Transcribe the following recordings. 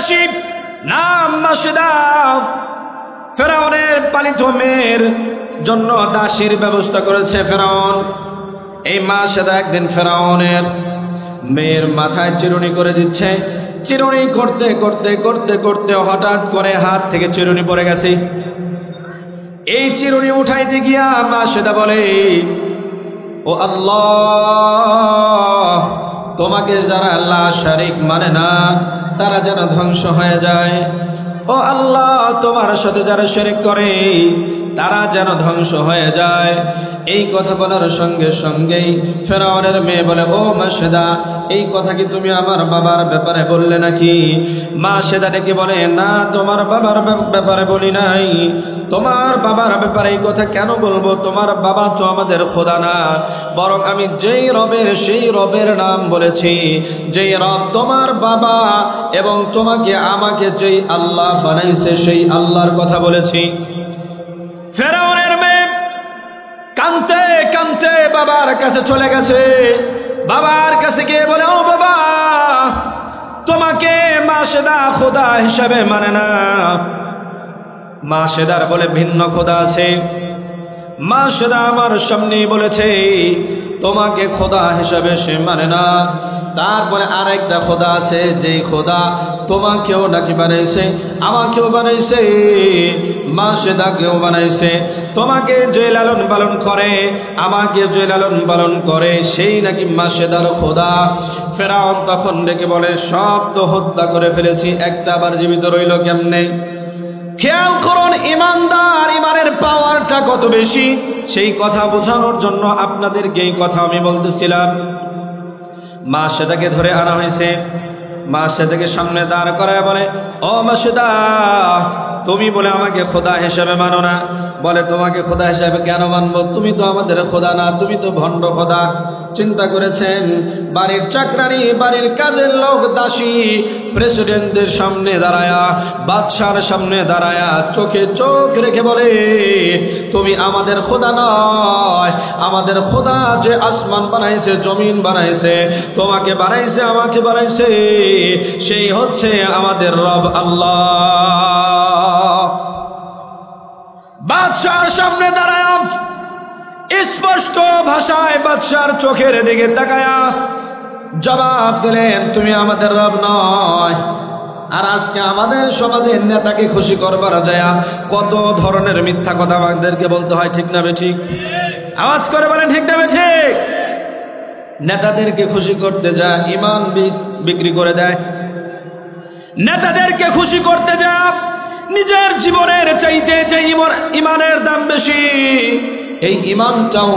দাসী নাম মাসেদা ফেরাউনের পালিত মেয়ের জন্য দাসীর ব্যবস্থা করেছে ফেরাউন। এই মাসেদা একদিন ফেরাউনের মেয়ের মাথায় চিরুনি করে দিচ্ছে। চিরুনি করতে করতে করতে করতে হঠাৎ করে হাত থেকে চিরুনি পড়ে গেছে। এই চিরুনি উঠাইতে গিয়া মাসেদা বলে, ও আল্লাহ, তোমাকে যারা আল্লাহ শরীক মানে না তারা যেন ধ্বংস হয়ে যায়। ও আল্লাহ, তোমার সাথে যারা শরীক করে তারা যেন ধ্বংস হয়ে যায়। এই কথা বলার সঙ্গে সঙ্গেই ফেরাউনের মেয়ে বলে, ও মাসেদা, এই কথা কি তুমি আমার বাবার ব্যাপারে বললে নাকি? মাসেদা ডেকে বলে, না, তোমার বাবার ব্যাপারে বলি নাই। তোমার বাবার ব্যাপারে এই কথা কেন বলবো? তোমার বাবা তো আমাদের খোদা না, বরং আমি যেই রবের সেই রবের নাম বলেছি, যেই রব তোমার বাবা এবং তোমাকে আমাকে যেই আল্লাহ বানাইছে সেই আল্লাহর কথা বলেছি। ফেরাউনের মেয়ে কাঁদতে কাঁদতে বাবার কাছে চলে গেছে। বাবার কাছে গিয়ে বলে, ও বাবা, তোমাকে মাসেদা খোদা হিসাবে মানে না। মাসেদার বলে ভিন্ন খোদা আছে। মাসেদা আমার সামনে বলেছে তোমাকে খোদা হিসাবে সে মানে না। তারপরে আরেকটা খোদা আছে, যেই খোদা তোমাকেও নাকি বানাইছে, আমাকেও বানাইছে, মাসেদাকেও বানাইছে। তোমাকে যে লালন পালন করে, আমাকে যে লালন পালন করে, সেই নাকি মাসেদার খোদা। ফেরাউন তখন ডেকে বলে, সব তো হত্যা করে ফেলেছি, একটা আবার জীবিত রইল কেমনে? খেয়াল করুন ইমানদার, ইমানের পাওয়ারটা কত বেশি, সেই কথা বোঝানোর জন্য আপনাদেরকে এই কথা আমি বলতেছিলাম। মাসেদাকে ধরে আনা হয়েছে। মাসেদাকে সামনে দাঁড় করায় বলে, ও মাসেদা, তুমি বলে আমাকে খোদা হিসেবে মানো না। বলে, তোমাকে খোদা হিসেবে কেন মানবো? তুমি তো আমাদের খোদা না, তুমি তো ভণ্ড খোদা। চিন্তা করেছেন, বাড়ির চাকরানি, বাড়ির কাজের লোক, দাসী প্রেসিডেন্টের সামনে দাঁড়ায়া, বাদশার সামনে দাঁড়ায়া চোখে চোখ রেখে বলে, তুমি আমাদের খোদা নয়, আমাদের খোদা যে আসমান বানাইছে, জমিন বানাইছে, তোমাকে বানাইছে, আমাকে বানাইছে, সেই হচ্ছে আমাদের রব আল্লাহ। বাদশার সামনে দাঁড়ায়া স্পষ্ট ভাষায় বাদশার চোখের দিকে তাকায়া জবাব দিলেন, তুমি আমাদের রব নয়। আর আজকে আমাদের সমাজের নেতাকে খুশি করবার যায় কত ধরনের মিথ্যা কথা আমাদেরকে বলতে হয়, ঠিক না বেঠিক? আওয়াজ করে বলেন, ঠিক না বেঠিক? নেতাদেরকে খুশি করতে যা ইমান বিক্রি করে দেয়। নেতাদেরকে খুশি করতে যা নিজের জীবনের চাইতে যে ইমানের দাম বেশি, এই ইমানটাও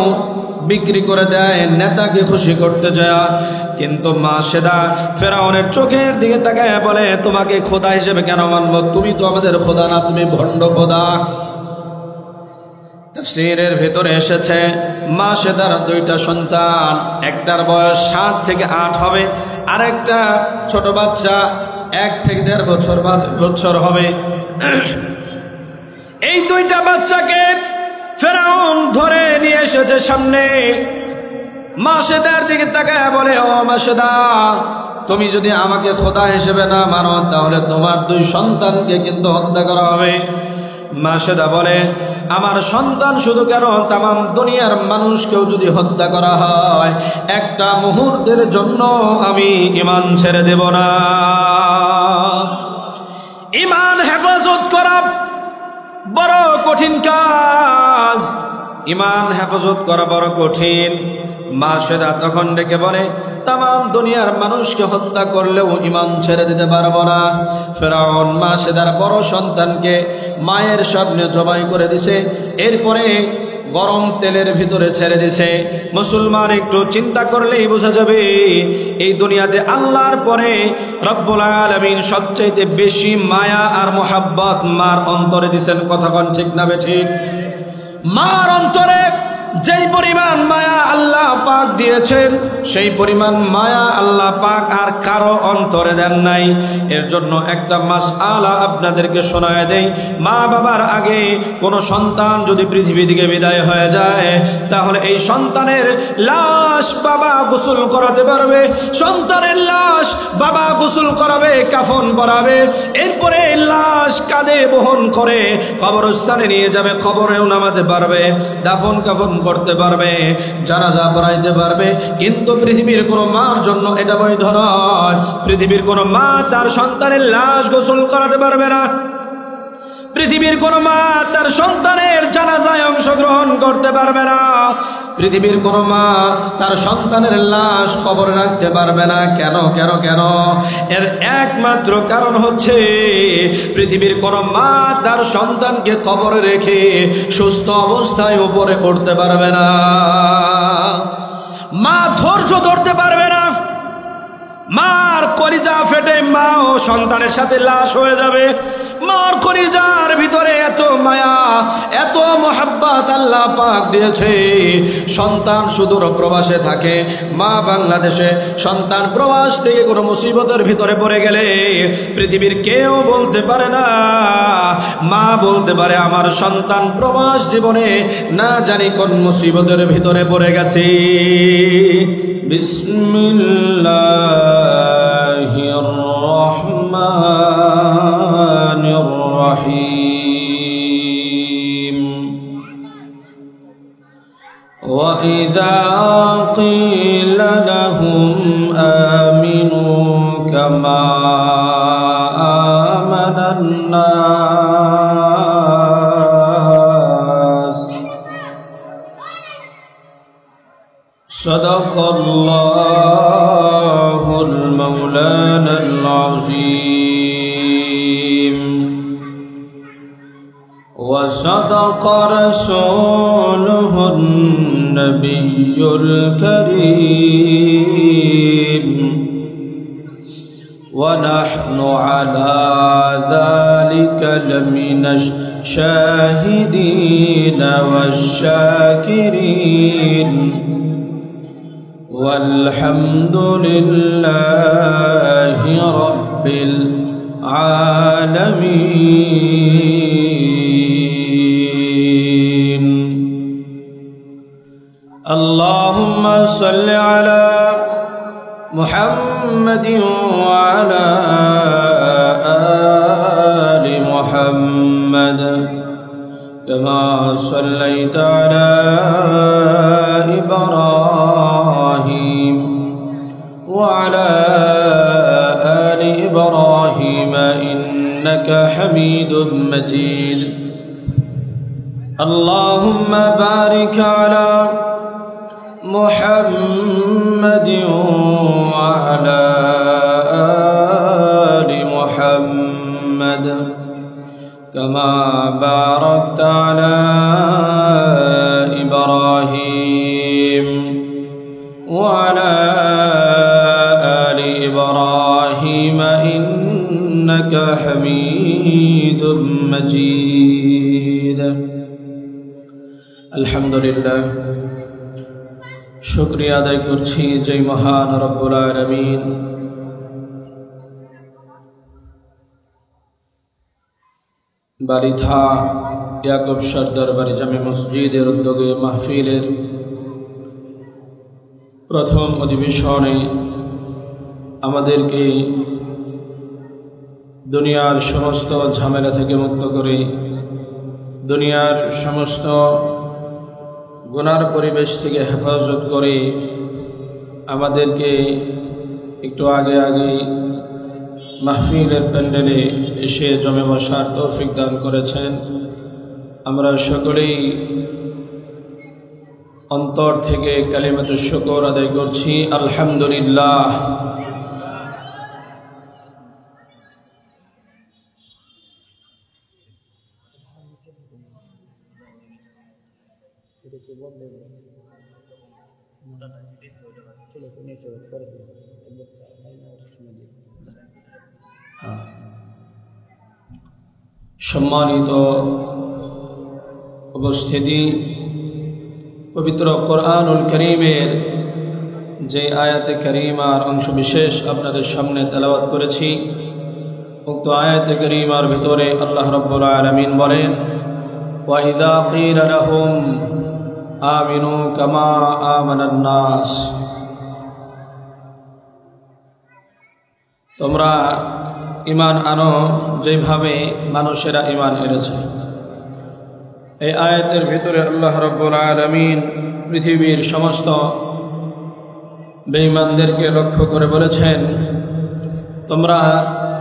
বিক্রি করে দেয় নেতাকে খুশি করতে যায়। কিন্তু মাসেদা ফেরাউনের চোখের দিকে তাকায় বলে, তোমাকে খোদা হিসেবে কেন মানবো? তুমি তো আমাদের খোদা না, তুমি ভণ্ড খোদা। তাফসীরের ভিতরে এসেছে, মাসেদার দুইটা সন্তান, একটার বয়স 7 থেকে 8 হবে, আরেকটা ছোট বাচ্চা 1 থেকে 1.5 বছর হবে। এই দুইটা বাচ্চাকে ফেরাউন ধরে নিয়ে এসেছে সামনে। মাসেদার দিকে তাকায় বলে, ও মাসেদা, তুমি যদি আমাকে খোদা হিসেবে না মানো, তাহলে তোমার 2 সন্তানকে কিন্তু হত্যা করা হবে। মাসেদা বলে, আমার সন্তান শুধু কেন, তামাম দুনিয়ার মানুষকেও যদি হত্যা করা হয়, একটা মুহূর্তের জন্য আমি ঈমান ছেড়ে দেব না। ঈমান হেফাজত করা বড় কঠিন কাজ, ঈমান হেফাজত করা বড় কঠিন। মাসেদা তখন ডেকে বলে, তামাম দুনিয়ার মানুষকে হত্যা করলেও ঈমান ছেড়ে দিতে পারবো না। ফেরাউন মাসেদার বড় সন্তানকে মায়ের সামনে জবাই করে দিছে, এরপরে গরম তেলের ভিতরে ছেড়ে দিছে। মুসলমান একটু চিন্তা করলেই বোঝা যাবে, এই দুনিয়াতে আল্লাহর পরে রব্বুল আলামিন সবচেয়ে বেশি মায়া আর মোহাব্বত মার অন্তরে দিছেন। কথা কোন ঠিক না বেঠিক? মার অন্তরে যেই পরিমাণ মায়া আল্লাহ পাক দিয়েছেন সেই পরিমাণ মায়া আল্লাহ পাক আর কারো অন্তরে দেন নাই। এর জন্য একটা মাসআলা আপনাদেরকে শোনায় দেই। মা বাবার আগে কোনো সন্তান যদি পৃথিবী থেকে বিদায় হয়ে যায়, তাহলে এই সন্তানের লাশ বাবা গোসল করাতে পারবে, সন্তানের লাশ বাবা গোসল করাবে, কাফন পরাবে, এরপরে লাশ কাঁধে বহন করে কবরস্থানে নিয়ে যাবে, কবরেও নামাতে পারবে, দাফন কাফন করতে পারবে, জানাজা পড়াইতে পারবে। কিন্তু পৃথিবীর কোনো মার জন্য এটা বৈধ নয়। পৃথিবীর কোনো মা তার সন্তানের লাশ গোসল করাতে পারবে না। পৃথিবীর কোনো মা তার সন্তানের জানাজায় অংশগ্রহণ করতে পারবে না। পৃথিবীর কোনো মা তার সন্তানের লাশ কবরে রাখতে পারবে না। কেন কেন কেন? এর একমাত্র কারণ হচ্ছে পৃথিবীর কোনো মা তার সন্তানকে কবরে রেখে সুস্থ অবস্থায় উপরে উঠতে পারবে না। মা ধৈর্য ধরতে পারবে না। মার কলিজা ফেটে মা ও সন্তানের সাথে লাশ হয়ে যাবে। মার কলিজার ভিতরে এত মায়া, এত মোহাব্বত আল্লাহ পাক দিয়েছে। সন্তান সুদূর প্রবাসে থাকে, মা বাংলাদেশে, সন্তান প্রবাস থেকে কোনো মুসিবতের ভিতরে পড়ে গেলে পৃথিবীর কেউ বলতে পারে না। মা বলতে পারে আমার সন্তান প্রবাস জীবনে না জানি কোন মুসিবতের ভিতরে পড়ে গেছে। বিসমিল্লাহির রহমানির রহিম। وَإِذَا قِيلَ لَهُمْ آمِنُوا كَمَا آمَنَ النَّاسُ صدق الله المولانا العظيم وصدق رسوله النبي الكريم ونحن على ذلك لمن الشاهدين والشاكرين والحمد لله رب العالمين. اللهم صل على محمد وعلى آل محمد كما صليت على إبراهيم وعلى آل إبراهيم إنك حميد مجيد. اللهم بارك على محمد وعلى آل محمد كما باركت على إبراهيم وعلى آل إبراهيم إنك حميد مجيد. الحمد لله শুকরিয়া আদায় করছি যে মহান রব্বুল আলামিন বারিধা ইয়াকুব সর্দার বাড়ি জামে মসজিদের উদ্যোগে মাহফিলের প্রথম অধিবেশনে আমাদেরকে দুনিয়ার সমস্ত ঝামেলা থেকে মুক্ত করে দুনিয়ার সমস্ত গুনার পরিবেশ থেকে হেফাজত করে আমাদেরকে একটু আগে মাহফিলের প্যান্ডেলে এসে জমে বসার তৌফিক দান করেছেন। আমরা সকলেই অন্তর থেকে কালিমাতুশ শুকর আদায় করছি, আলহামদুলিল্লাহ। সম্মানিত উপস্থিতি, পবিত্র কোরআনুল কারীমের যে আয়াতে কারীমার অংশ বিশেষ আপনাদের সামনে তেলাওয়াত করেছি, উক্ত আয়াতে কারীমার ভিতরে আল্লাহ রাব্বুল আলামিন বলেন, ওয়া ইযা ক্বিলা লাহুম আমিনু কামা আমানান নাস, তোমরা ঈমান আনো যেভাবে মানুষেরা ঈমান এনেছে। এই আয়াতের ভিতরে আল্লাহ রাব্বুল আলামিন পৃথিবীর সমস্ত বেঈমানদেরকে লক্ষ্য করে বলেছেন, তোমরা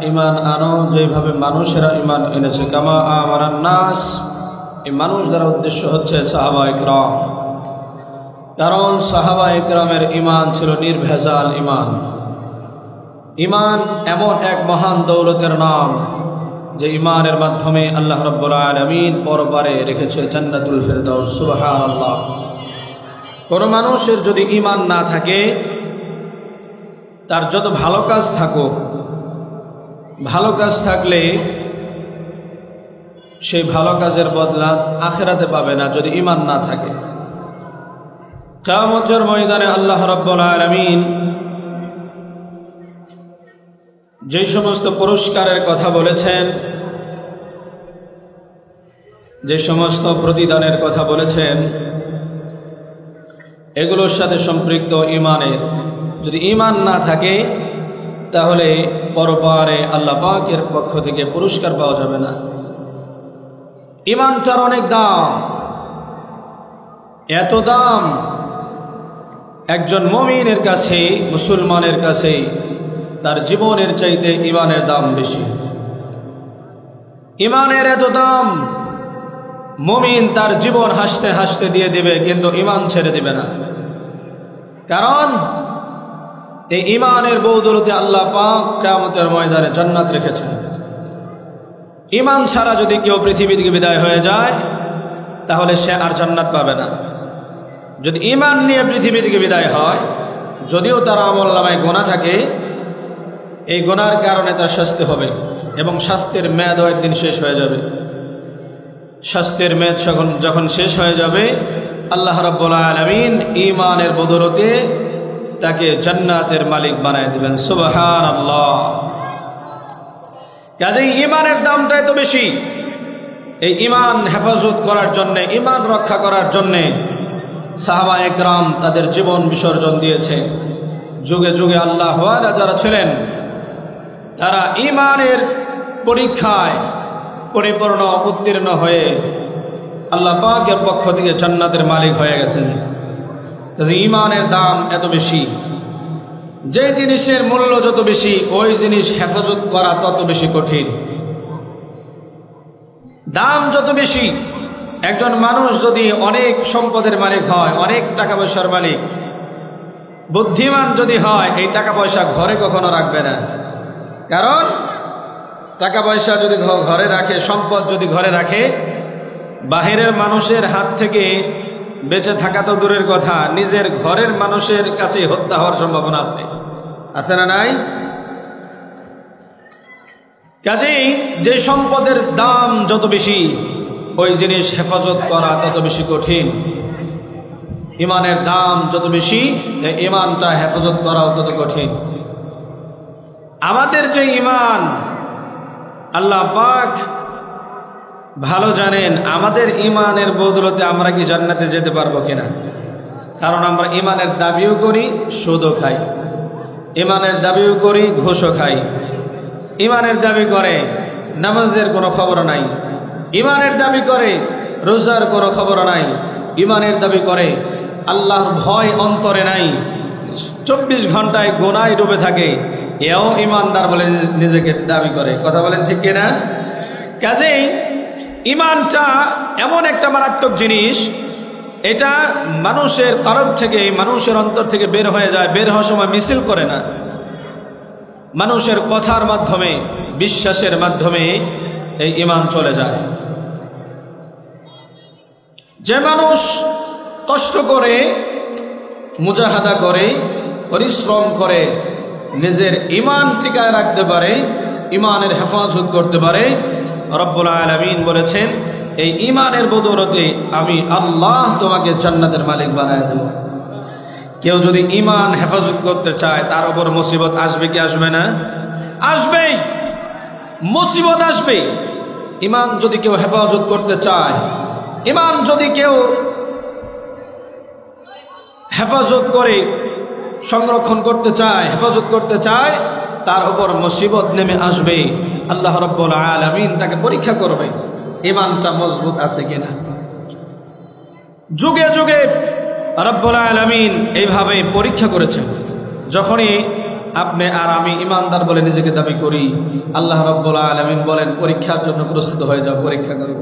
ঈমান আনো যেভাবে মানুষেরা ঈমান এনেছে। কামা আমানান নাস, এই মানুষ দ্বারা উদ্দেশ্য হচ্ছে সাহাবায়ে কেরাম, কারণ সাহাবায়ে কেরামের ঈমান ছিল নির্ভেজাল ঈমান। ঈমান এমন এক মহান দৌলতের নাম যে ঈমানের মাধ্যমে আল্লাহ রাব্বুল আলামিন পরপারে রেখেছে জান্নাতুল ফিরদাউস। সুবহানাল্লাহ। কোন মানুষের যদি ঈমান না থাকে, তার যত ভালো কাজ থাকুক, ভালো কাজ থাকলে সেই ভালো কাজের বদলা আখিরাতে পাবে না যদি ঈমান না থাকে। কিয়ামতের ময়দানে আল্লাহ রাব্বুল আলামিন যে সমস্ত পুরস্কারের কথা বলেছেন, যে সমস্ত প্রতিদানের কথা বলেছেন, এগুলোর সাথে সম্পৃক্ত ঈমানের যদি ঈমান না থাকে, তাহলে পরপারে আল্লাহ পাকের পক্ষ থেকে পুরস্কার পাওয়া যাবে না। ঈমানটার অনেক দাম, এত দাম একজন মুমিনের কাছে, মুসলমানের কাছে তার জীবনের চাইতে ঈমানের দাম বেশি। ঈমানের এত দাম, মুমিন তার জীবন হাসতে হাসতে দিয়ে দিবে, কিন্তু ঈমান ছেড়ে দিবে না। কারণ এই ঈমানের বদৌলতে আল্লাহ পাক কিয়ামতের ময়দানে জান্নাত রেখেছেন। ঈমান ছাড়া যদি কেউ পৃথিবী থেকে বিদায় হয়ে যায়, তাহলে সে আর জান্নাত পাবে না। যদি ঈমান নিয়ে পৃথিবী থেকে বিদায় হয়, যদিও তার আমলনামায় গুনাহ থাকে, এই গুনার কারণে তার শাস্তি হবে এবং শাস্তির মেয়াদও একদিন শেষ হয়ে যাবে। শাস্তির মেয়াদ যখন শেষ হয়ে যাবে, আল্লাহ রাব্বুল আলামিন ঈমানের বদৌলতে তাকে জান্নাতের মালিক বানায় দিবেন। সুবহানাল্লাহ। কাজেই ঈমানের দামটা এত বেশি। এই ঈমান হেফাজত করার জন্য, ঈমান রক্ষা করার জন্য সাহাবায়ে কেরাম তাদের জীবন বিসর্জন দিয়েছে। যুগে যুগে আল্লাহওয়ালা যারা ছিলেন, তারা ঈমানের পরীক্ষায় পরিপূর্ণ উত্তীর্ণ হয়ে আল্লাহ পাকের পক্ষ থেকে জান্নাতের মালিক হয়ে গেছেন। কাজে ঈমানের দাম এত বেশি। যে জিনিসের মূল্য যত বেশি, ওই জিনিস হেফাজত করা তত বেশি কঠিন। দাম যত বেশি, একজন মানুষ যদি অনেক সম্পদের মালিক হয়, অনেক টাকা পয়সার মালিক, বুদ্ধিমান যদি হয়, এই টাকা পয়সা ঘরে কখনো রাখবে না। কারণ টাকা পয়সা যদি ঘরে রাখে, সম্পদ যদি ঘরে রাখে, বাহিরের মানুষের হাত থেকে বেঁচে থাকা তো দূরের কথা, নিজের ঘরের মানুষের কাছে হত্যা হওয়ার সম্ভাবনা আছে না নাই? কাজেই যে সম্পদের দাম যত বেশি, ওই জিনিস হেফাজত করা তত বেশি কঠিন। ঈমানের দাম যত বেশি, ঈমানটা হেফাজত করাও তত কঠিন। আমাদের যে ঈমান, আল্লাহ পাক ভালো জানেন আমাদের ঈমানের বদৌলতে আমরা কি জান্নাতে যেতে পারবো কিনা। কারণ আমরা ঈমানের দাবিও করি, সুদও খাই। ঈমানের দাবিও করি, ঘুষও খাই। ঈমানের দাবি করে নামাজের কোনো খবর নাই, ঈমানের দাবি করে রোজার কোনো খবর নাই, ঈমানের দাবি করে আল্লাহর ভয় অন্তরে নাই, 24 ঘন্টায় গুনায় ডুবে থাকে, এও ঈমানদার বলে নিজেকে দাবি করে। কথা বলেন ঠিক কিনা? কাজেই ঈমানটা এমন একটা মারাত্মক জিনিস, এটা মানুষের কলব থেকে, মানুষের অন্তর থেকে বের হয়ে যায়। বের হওয়ার সময় মিছিল করে না, মানুষের কথার মাধ্যমে, বিশ্বাসের মাধ্যমে এই ঈমান চলে যায়। যে মানুষ কষ্ট করে, মুজাহাদা করে, পরিশ্রম করে নিজের ঈমান টিকায় রাখতে পারে, ঈমানের হেফাজত করতে পারে, রব্বুল আলামিন বলেছেন এই ইমানের বদৌলতে আমি আল্লাহ তোমাকে জান্নাতের মালিক বানায় দেব। কেউ যদি ইমান হেফাজত করতে চায় তার উপর মুসিবত আসবে কি আসবে না? আসবেই, মুসিবত আসবে। ইমান যদি কেউ হেফাজত করতে চায়, ইমান যদি কেউ হেফাজত করে সংরক্ষণ করতে চায়, হেফাজত করতে চায়, তার উপর মুসিবত নেমে আসবে। আল্লাহ রাব্বুল আলামিন তাকে পরীক্ষা করবে ইমানটা মজবুত আছে কিনা। যুগে যুগে রাব্বুল আলামিন এইভাবে পরীক্ষা করেছেন। যখনই আপনি আর আমি ইমানদার বলে নিজেকে দাবি করি, আল্লাহ রাব্বুল আলামিন বলেন পরীক্ষার জন্য প্রস্তুত হয়ে যাও, পরীক্ষা করব।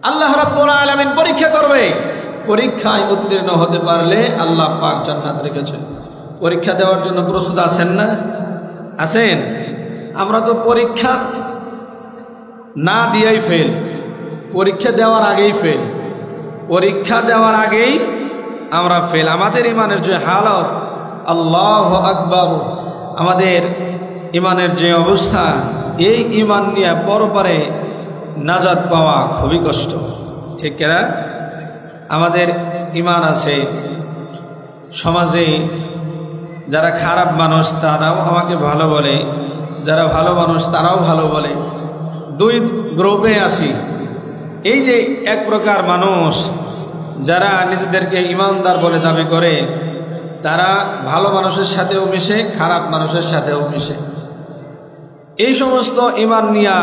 আল্লাহ রাব্বুল আলামিন পরীক্ষা করবে। পরীক্ষায় উত্তীর্ণ হতে পারলে আল্লাহ পাক জান্নাত রেখেছেন। পরীক্ষা দেওয়ার জন্য প্রস্তুত আছেন না? আছেন? আমরা তো পরীক্ষা না দিয়েই ফেল, পরীক্ষা দেওয়ার আগেই ফেল, পরীক্ষা দেওয়ার আগেই আমরা ফেল। আমাদের ইমানের যে হালত, আল্লাহু আকবার, আমাদের ইমানের যে অবস্থা, এই ইমান নিয়ে পরপারে নাজাত পাওয়া খুবই কষ্ট, ঠিক কিনা? আমাদের ইমান আছে, সমাজে যারা খারাপ মানুষ তারাও আমাকে ভালো বলে, যারা ভালো মানুষ তারাও ভালো বলে, দুই গ্রুপে আছি। এই যে এক প্রকার মানুষ যারা নিজেদেরকে ইমানদার বলে দাবি করে, তারা ভালো মানুষের সাথেও মিশে, খারাপ মানুষের সাথেও মিশে। এই সমস্ত ইমান নিয়া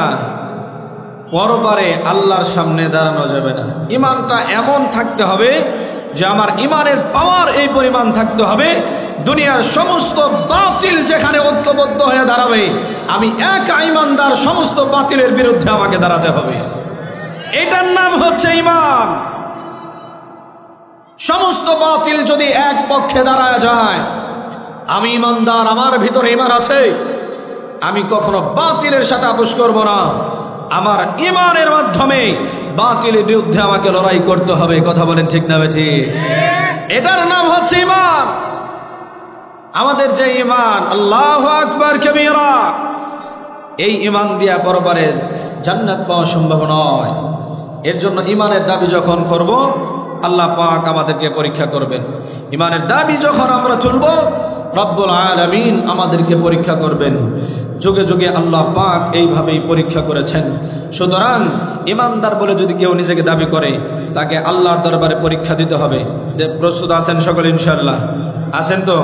পরপারে আল্লাহর সামনে দাঁড়ানো যাবে না। ইমানটা এমন থাকতে হবে যে আমার ইমানের পাওয়ার এই পরিমাণ থাকতে হবে, দুনিয়ার সমস্ত বাতিল যেখানে ঐক্যবদ্ধ হয়ে দাঁড়াবে, আমি একা ইমানদার সমস্ত বাতিলের বিরুদ্ধে আমাকে দাঁড়াতে হবে। এটার নাম হচ্ছে ইমান। সমস্ত বাতিল যদি এক পক্ষে দাঁড়ায় যায়, আমি ইমানদার, আমার ভিতরে ইমান আছে, আমি কখনো বাতিলের সাথে আপোষ করব না। আমার ইমানের মাধ্যমে বাতিলের বিরুদ্ধে আমাকে লড়াই করতে হবে। কথা বলেন ঠিক না বেঠি? এটার নাম হচ্ছে ইমান। আমাদের যে ইমান, আল্লাহু আকবার কাবীরা, এই ইমান দিয়া পরপারে জান্নাত পাওয়া সম্ভব নয়। এর জন্য ইমানের দাবি যখন করব, আল্লাহ পাক আমাদেরকে পরীক্ষা করবেন। ইমানের দাবি যখন আমরা তুলব, রব্বুল আলামিন আমাদেরকে পরীক্ষা করবেন। যুগে যুগে আল্লাহ পাক এইভাবেই পরীক্ষা করেছেন। সুতরাং ইমানদার বলে যদি কেউ নিজেকে দাবি করে, তাকে আল্লাহর দরবারে পরীক্ষা দিতে হবে। প্রস্তুত আছেন সকলে? ইনশাআল্লাহ আছেন তো?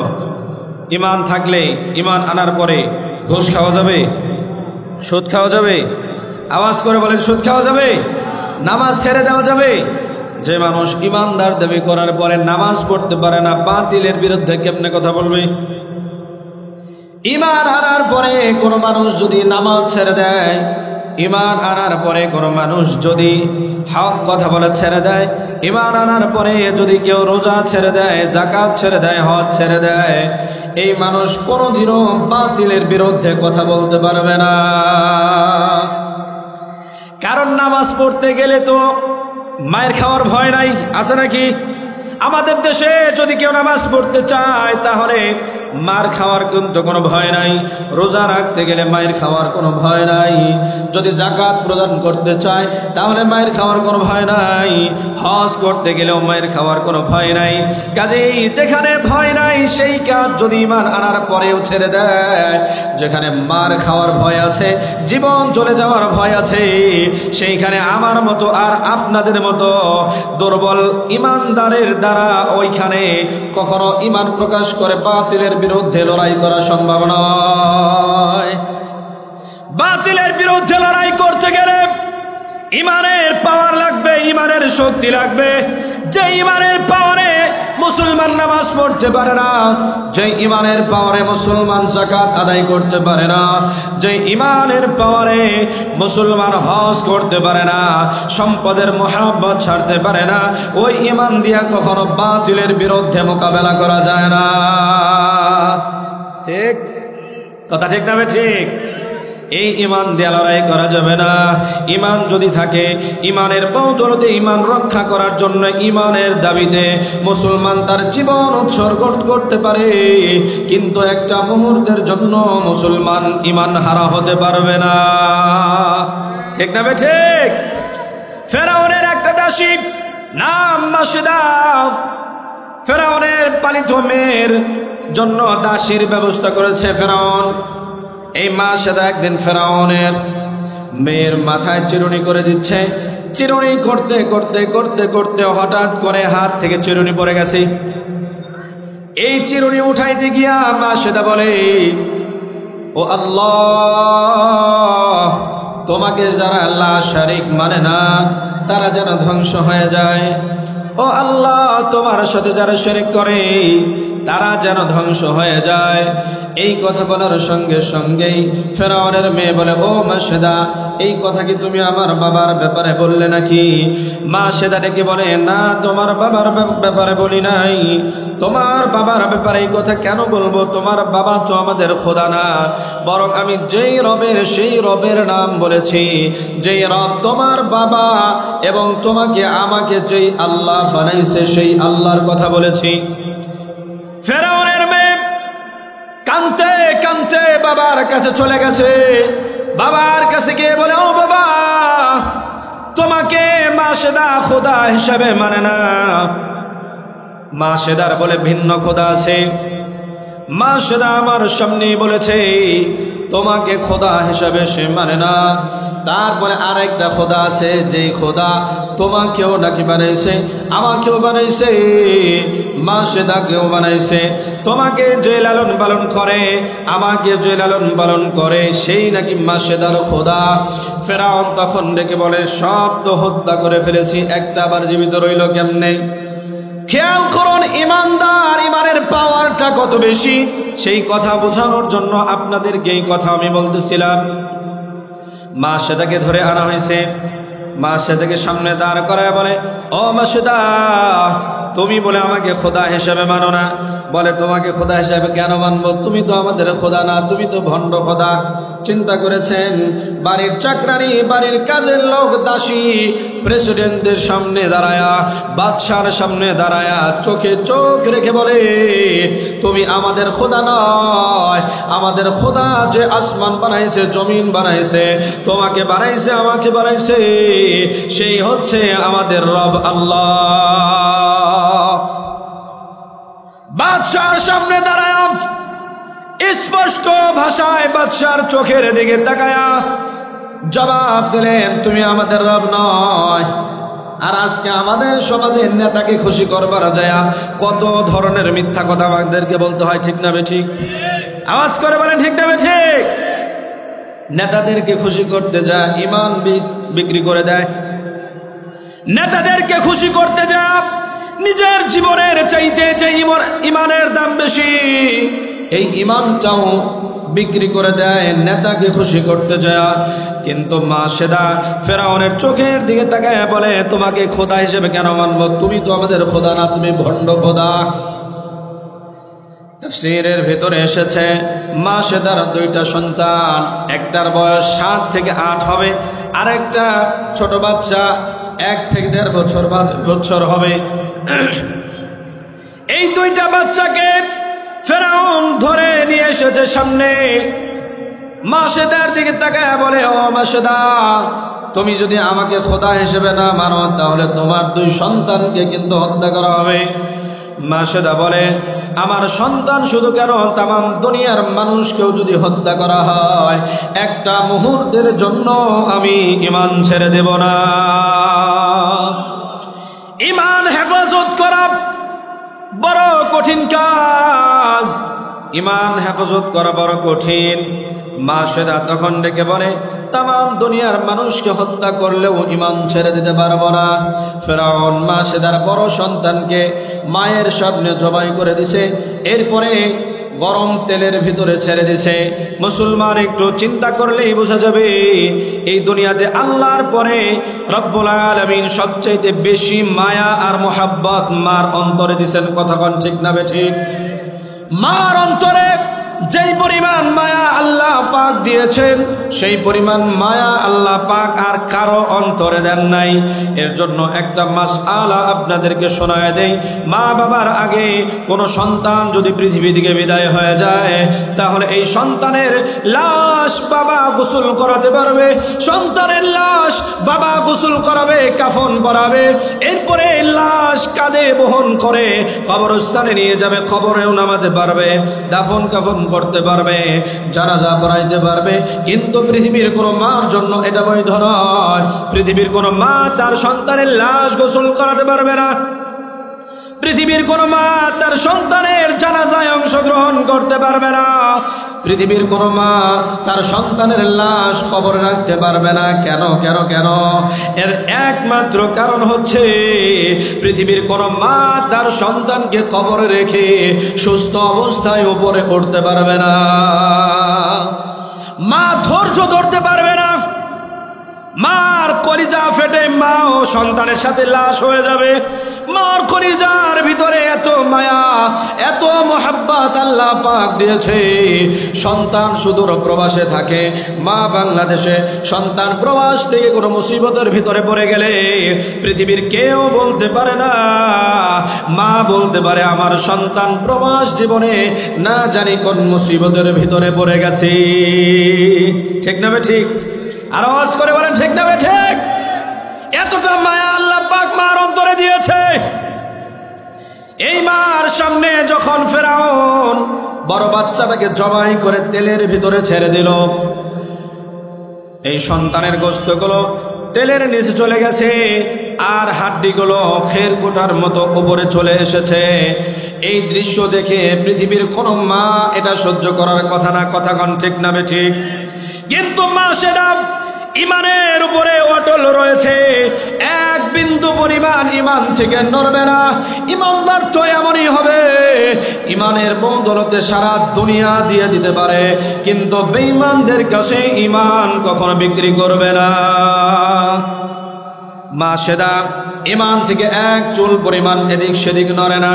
ইমান থাকলে, ইমান আনার পরে ঘুষ খাওয়া যাবে, সুদ খাওয়া যাবে? আওয়াজ করে বলেন, সুদ খাওয়া যাবে? নামাজ ছেড়ে দেওয়া যাবে? যে মানুষ ইমানদার দাবি করার পরে নামাজ পড়তে পারে না, বাতিলের বিরুদ্ধে কেমনে কথা বলবে? ইমান আনার পরে কোনো মানুষ যদি নামাজ ছেড়ে দেয়, ইমান আনার পরে কোনো মানুষ যদি হক কথা বলে ছেড়ে দেয়, ইমান আনার পরে যদি কেউ রোজা ছেড়ে দেয়, যাকাত ছেড়ে দেয়, হজ ছেড়ে দেয়, এই মানুষ কোনোদিনও বাতিলের বিরুদ্ধে কথা বলতে পারবে না। কারণ নামাজ পড়তে গেলে তো মায়ের খাওয়ার ভয় নাই, আছে নাকি? আমাদের দেশে যদি কেউ নামাজ পড়তে চায় তাহলে মার খাওয়ার কিন্তু কোনো ভয় নাই। রোজা রাখতে গেলে মায়ের খাওয়ার কোনো ভয় নাই। যদি যাকাত প্রদান করতে চায় তাহলে মায়ের খাওয়ার কোনো ভয় নাই। হজ করতে গেলেও মায়ের খাওয়ার কোনো ভয় নাই। কাজেই যেখানে ভয় নাই সেই কাজ যদি ইমান আনার পরেও ছেড়ে দেয়, যেখানে মার খাওয়ার ভয় আছে, জীবন চলে যাওয়ার ভয় আছে, সেইখানে আমার মতো আর আপনাদের মতো দুর্বল ইমানদারের দ্বারা ওইখানে কখনো ইমান প্রকাশ করে বাতিলের বিরুদ্ধে লড়াই করা সম্ভব নয়। বাতিলের বিরুদ্ধে লড়াই করতে গেলে ইমানের পাওয়ার লাগবে, ইমানের শক্তি লাগবে। যে ইমানের পাওয়ারে মুসলমান নামাজ পড়তে পারে না, যে ইমানের পাওয়ারে মুসলমান যাকাত আদায় করতে পারে না, যে ইমানের পাওয়ারে মুসলমান হজ করতে পারে না, সম্পদের মহব্বত ছাড়তে পারে না, ওই ইমান দিয়া কখনো বাতিলের বিরুদ্ধে মোকাবেলা করা যায় না। ঠিক কথা, ঠিক না? ঠিক। এই ইমান দিয়ে লড়াই করা যাবে না। ইমান যদি থাকে, ইমানের বদৌলতে ইমান রক্ষা করার জন্য ইমানের দাবিতে মুসলমান তার জীবন উৎসর্গ করতে পারে, কিন্তু একটা মুহূর্তের জন্য মুসলমান ইমান হারা হতে পারবে না। ঠিক না? ঠিক। ফেরাউনের একটা দাসী নাম মাসেদা, ফেরাউনের পালিত মেয়ের জন্য দাসীর ব্যবস্থা করেছে ফেরাউন। এই মাসেদা একদিন ফেরাউনের মেয়ের মাথায় চিরুনি করে দিচ্ছে। চিরুনি করতে করতে করতে করতে হঠাৎ করে হাত থেকে চিরুনি পড়ে গেছে। এই চিরুনি উঠাইতে গিয়া মাসেদা বলে, ও আল্লাহ, তোমাকে যারা আল্লাহ শরীক মানে না তারা যেন ধ্বংস হয়ে যায়। ও আল্লাহ, তোমার সাথে যারা শরীক করে তারা যেন ধ্বংস হয়ে যায়। এই কথা বলার সঙ্গে সঙ্গেই ফেরাউনের মেয়ে বলে, ও মাসেদা, এই কথা কি তুমি আমার বাবার ব্যাপারে বললে নাকি? মাসেদা ডেকে বলে, না, তোমার বাবার ব্যাপারে বলি নাই। তোমার বাবার ব্যাপারে এই কথা কেন বলবো? তোমার বাবা তো আমাদের খোদা না, বরং আমি যেই রবের সেই রবের নাম বলেছি, যেই রব তোমার বাবা এবং তোমাকে আমাকে যেই আল্লাহ বানাইছে সেই আল্লাহর কথা বলেছি। ফেরাউনের মেয়ে কাঁদতে কাঁদতে বাবার কাছে চলে গেছে। বাবার কাছে গিয়ে বলে, ও বাবা, তোমাকে মাসেদা খোদা হিসাবে মানে না। মাসেদার বলে ভিন্ন খোদা আছে। মাসেদা আমার সামনে বলেছে তোমাকে খোদা হিসাবে সে মানে না। তারপরে আরেকটা খোদা আছে, যেই খোদা তোমাকেও নাকি বানাইছে, আমাকেও বানাইছে, মাসেদাকেও বানাইছে। তোমাকে যে লালন পালন করে, আমাকে যে লালন পালন করে, সেই নাকি মাসেদার খোদা। ফেরাউন তখন ডেকে বলে, সব তো হত্যা করে ফেলেছি, একটা আবার জীবিত রইল কেমনে? খেয়াল করুন ইমানদার, ইমানের পাওয়ারটা কত বেশি, সেই কথা বোঝানোর জন্য আপনাদেরকে এই কথা আমি বলতেছিলাম। মাসেদাকে ধরে আনা হয়েছে। মাসেদাকে সামনে দাঁড় করায় বলে, ও মাসেদা, তুমি বলে আমাকে খোদা হিসেবে মানো না। বলে, তোমাকে খোদা হিসেবে কেন মানবো? তুমি তো আমাদের খোদা না, তুমি তো ভণ্ড খোদা। চিন্তা করেছেন, বাড়ির চাকরানি, বাড়ির কাজের লোক, দাসী প্রেসিডেন্টের সামনে দাঁড়ায়া, বাদশার সামনে দাঁড়ায়া চোখে চোখ রেখে বলে, তুমি আমাদের খোদা নয়, আমাদের খোদা যে আসমান বানাইছে, জমিন বানাইছে, তোমাকে বানাইছে, আমাকে বানাইছে, সেই হচ্ছে আমাদের রব আল্লাহ। বাদশার সামনে দাঁড়ায়া স্পষ্ট ভাষায় বাদশার চোখের দিকে তাকায়া জবাব দিলেন, তুমি আমাদের রব নয়। আর আজকে আমাদের সমাজের নেতাকে খুশি করবার যায় কত ধরনের মিথ্যা কথা আমাদেরকে বলতে হয়, ঠিক না বেঠিক? আওয়াজ করে বলেন, ঠিক না বেঠিক? নেতাদেরকে খুশি করতে যায় ইমান বিক্রি করে দেয়। নেতাদেরকে খুশি করতে যা নিজের জীবনের চাইতে যে ইমানের দাম বেশি, এই ইমানটাও বিক্রি করে দেয় নেতাকে খুশি করতে যায়। কিন্তু মাসেদা ফেরাউনের চোখের দিকে তাকায় বলে, তোমাকে খোদা হিসেবে কেন মানবো? তুমি তো আমাদের খোদা না, তুমি ভণ্ড খোদা। তাফসীরের ভিতরে এসেছে, মাসেদার দুইটা সন্তান, একটার বয়স 7 থেকে 8 হবে, আরেকটা ছোট বাচ্চা 1 থেকে 1.5 বছর হবে। এই দুইটা বাচ্চাকে ফেরাউন ধরে নিয়ে এসেছে সামনে। মাসেদার দিকে তাকায় বলে, ও মাসেদা, তুমি যদি আমাকে খোদা হিসেবে না মানো, তাহলে তোমার 2 সন্তানকে কিন্তু হত্যা করা হবে। মাসেদা বলে, আমার সন্তান শুধু কেন, তামাম দুনিয়ার মানুষকেও যদি হত্যা করা হয়, একটা মুহূর্তের জন্য আমি ঈমান ছেড়ে দেব না। ঈমান হেফাজত করা বড় কঠিন কাজ, ঈমান হেফাজত করা বড় কঠিন। মাসেদা তখন ডেকে বলে, তামাম দুনিয়ার মানুষকে হত্যা করলেও ঈমান ছেড়ে দিতে পারবো না। ফেরাউন মাসেদার বড় সন্তানকে মায়ের সামনে জবাই করে দিছে, এরপরে গরম তেলের ভিতরে ছেড়ে দিছে। মুসলমান একটু চিন্তা করলেই বোঝা যাবে, এই দুনিয়াতে আল্লাহর পরে রব্বুল আলামিন সবচেয়ে বেশি মায়া আর মোহাব্বত মার অন্তরে দিছেন। কথা কোন ঠিক না বেঠিক? মার অন্তরে যেই পরিমাণ মায়া আল্লাহ পাক দিয়েছেন সেই পরিমাণ মায়া আল্লাহ পাক আর কারো অন্তরে দেন নাই। এর জন্য একটা মাসআলা আপনাদেরকে শোনায় দেই, মা বাবার আগে কোনো সন্তান যদি পৃথিবী থেকে বিদায় হয়ে যায় তাহলে এই সন্তানের লাশ বাবা গোসল করাতে পারবে, সন্তানের লাশ বাবা গোসল করাবে, কাফন পরাবে, এরপরে লাশ কাঁধে বহন করে কবরস্থানে নিয়ে যাবে, কবরেও নামাতে পারবে, দাফন কাফন করতে পারবে, জানাজা পড়াইতে পারবে। কিন্তু পৃথিবীর কোনো মার জন্য এটা বৈধ নয়। পৃথিবীর কোনো মা তার সন্তানের লাশ গোসল করাতে পারবে না। পৃথিবীর কোনো মা তার সন্তানের জানাজায় অংশগ্রহণ করতে পারবে না। পৃথিবীর কোনো মা তার সন্তানের লাশ কবরে রাখতে পারবে না। কেন কেন কেন? এর একমাত্র কারণ হচ্ছে পৃথিবীর কোনো মা তার সন্তানকে কবরে রেখে সুস্থ অবস্থায় উপরে উঠতে পারবে না। মা ধৈর্য ধরতে পারবে না। মার কলিজা ফেটে মা ও সন্তানের সাথে লাশ হয়ে যাবে। মার কলিজার ভিতরে এত মায়া, এত মোহাব্বত আল্লাহ পাক দিয়েছে। সন্তান সুদূর প্রবাসে থাকে, মা বাংলাদেশে, সন্তান প্রবাস থেকে কোনো মুসিবতের ভিতরে পড়ে গেলে পৃথিবীর কেউ বলতে পারে না। মা বলতে পারে আমার সন্তান প্রবাস জীবনে না জানি কোন মুসিবতের ভিতরে পড়ে গেছে। ঠিক না ঠিক? আর আওয়াজ করে বলেন ঠিক না ঠিক? এতটা মায়া আল্লাহ পাক মার অন্তরে দিয়েছে। এই মার সামনে যখন ফেরাউন বড় বাচ্চাটাকে জবাই করে তেলের ভিতরে ছেড়ে দিল, এই সন্তানের গোশতগুলো তেলের নিচে চলে গেছে আর হাড্ডিগুলো খেরকুটার মতো উপরে চলে এসেছে। এই দৃশ্য দেখে পৃথিবীর কোন মা এটা সহ্য করার কথা না। কথা কোন ঠিক না ঠিক? কিন্তু মা সেটা ইমানের উপরে অটল রয়েছে, এক বিন্দু পরিমাণ ইমান থেকে নড়বে না। ইমানদার তো এমনই হবে, ইমানের বদৌলতে সারা দুনিয়া দিয়ে দিতে পারে, কিন্তু বেঈমানদের কাছে ইমান কখনো বিক্রি করবে না। মা সেদা ইমান থেকে এক চুল পরিমাণ এদিক সেদিক নড়ে না।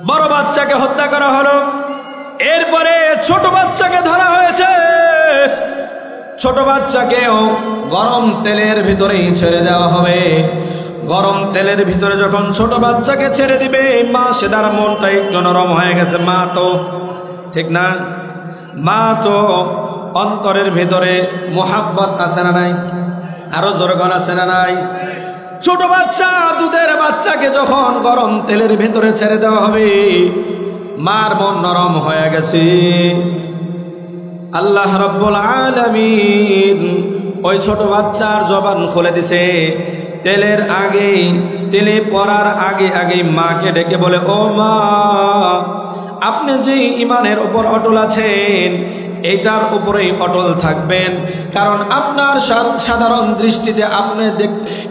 বড় বাচ্চাকে হত্যা করা হলো, এরপরে ছোট বাচ্চাকে ধরা হয়েছে। ছোট বাচ্চাকেও গরম তেলের ভিতরেই ছেড়ে দেওয়া হবে। গরম তেলের ভিতরে যখন ছোট বাচ্চাকে ছেড়ে দিবে, মা সেদার মনটা একটু নরম হয়ে গেছে। মা তো ঠিক না, মা তো অন্তরের ভিতরে মোহাব্বত আছে না নাই? আরো জোরগান আছে না নাই? ছোট বাচ্চা, দুধের বাচ্চাকে যখন গরম তেলের ভিতরে ছেড়ে দেওয়া হবে, মার মন নরম হয়ে গেছে। আল্লাহ রাব্বুল আলামিন ওই ছোট বাচ্চার জবান খুলে দিছে। তেলের আগে, তেলে পড়ার আগে আগে মাকে ডেকে বলে, ও মা, আপনি যে ইমানের উপর অটল আছেন এটার উপরেই অটল থাকবেন, কারণ আপনার সাধারণ দৃষ্টিতে আপনি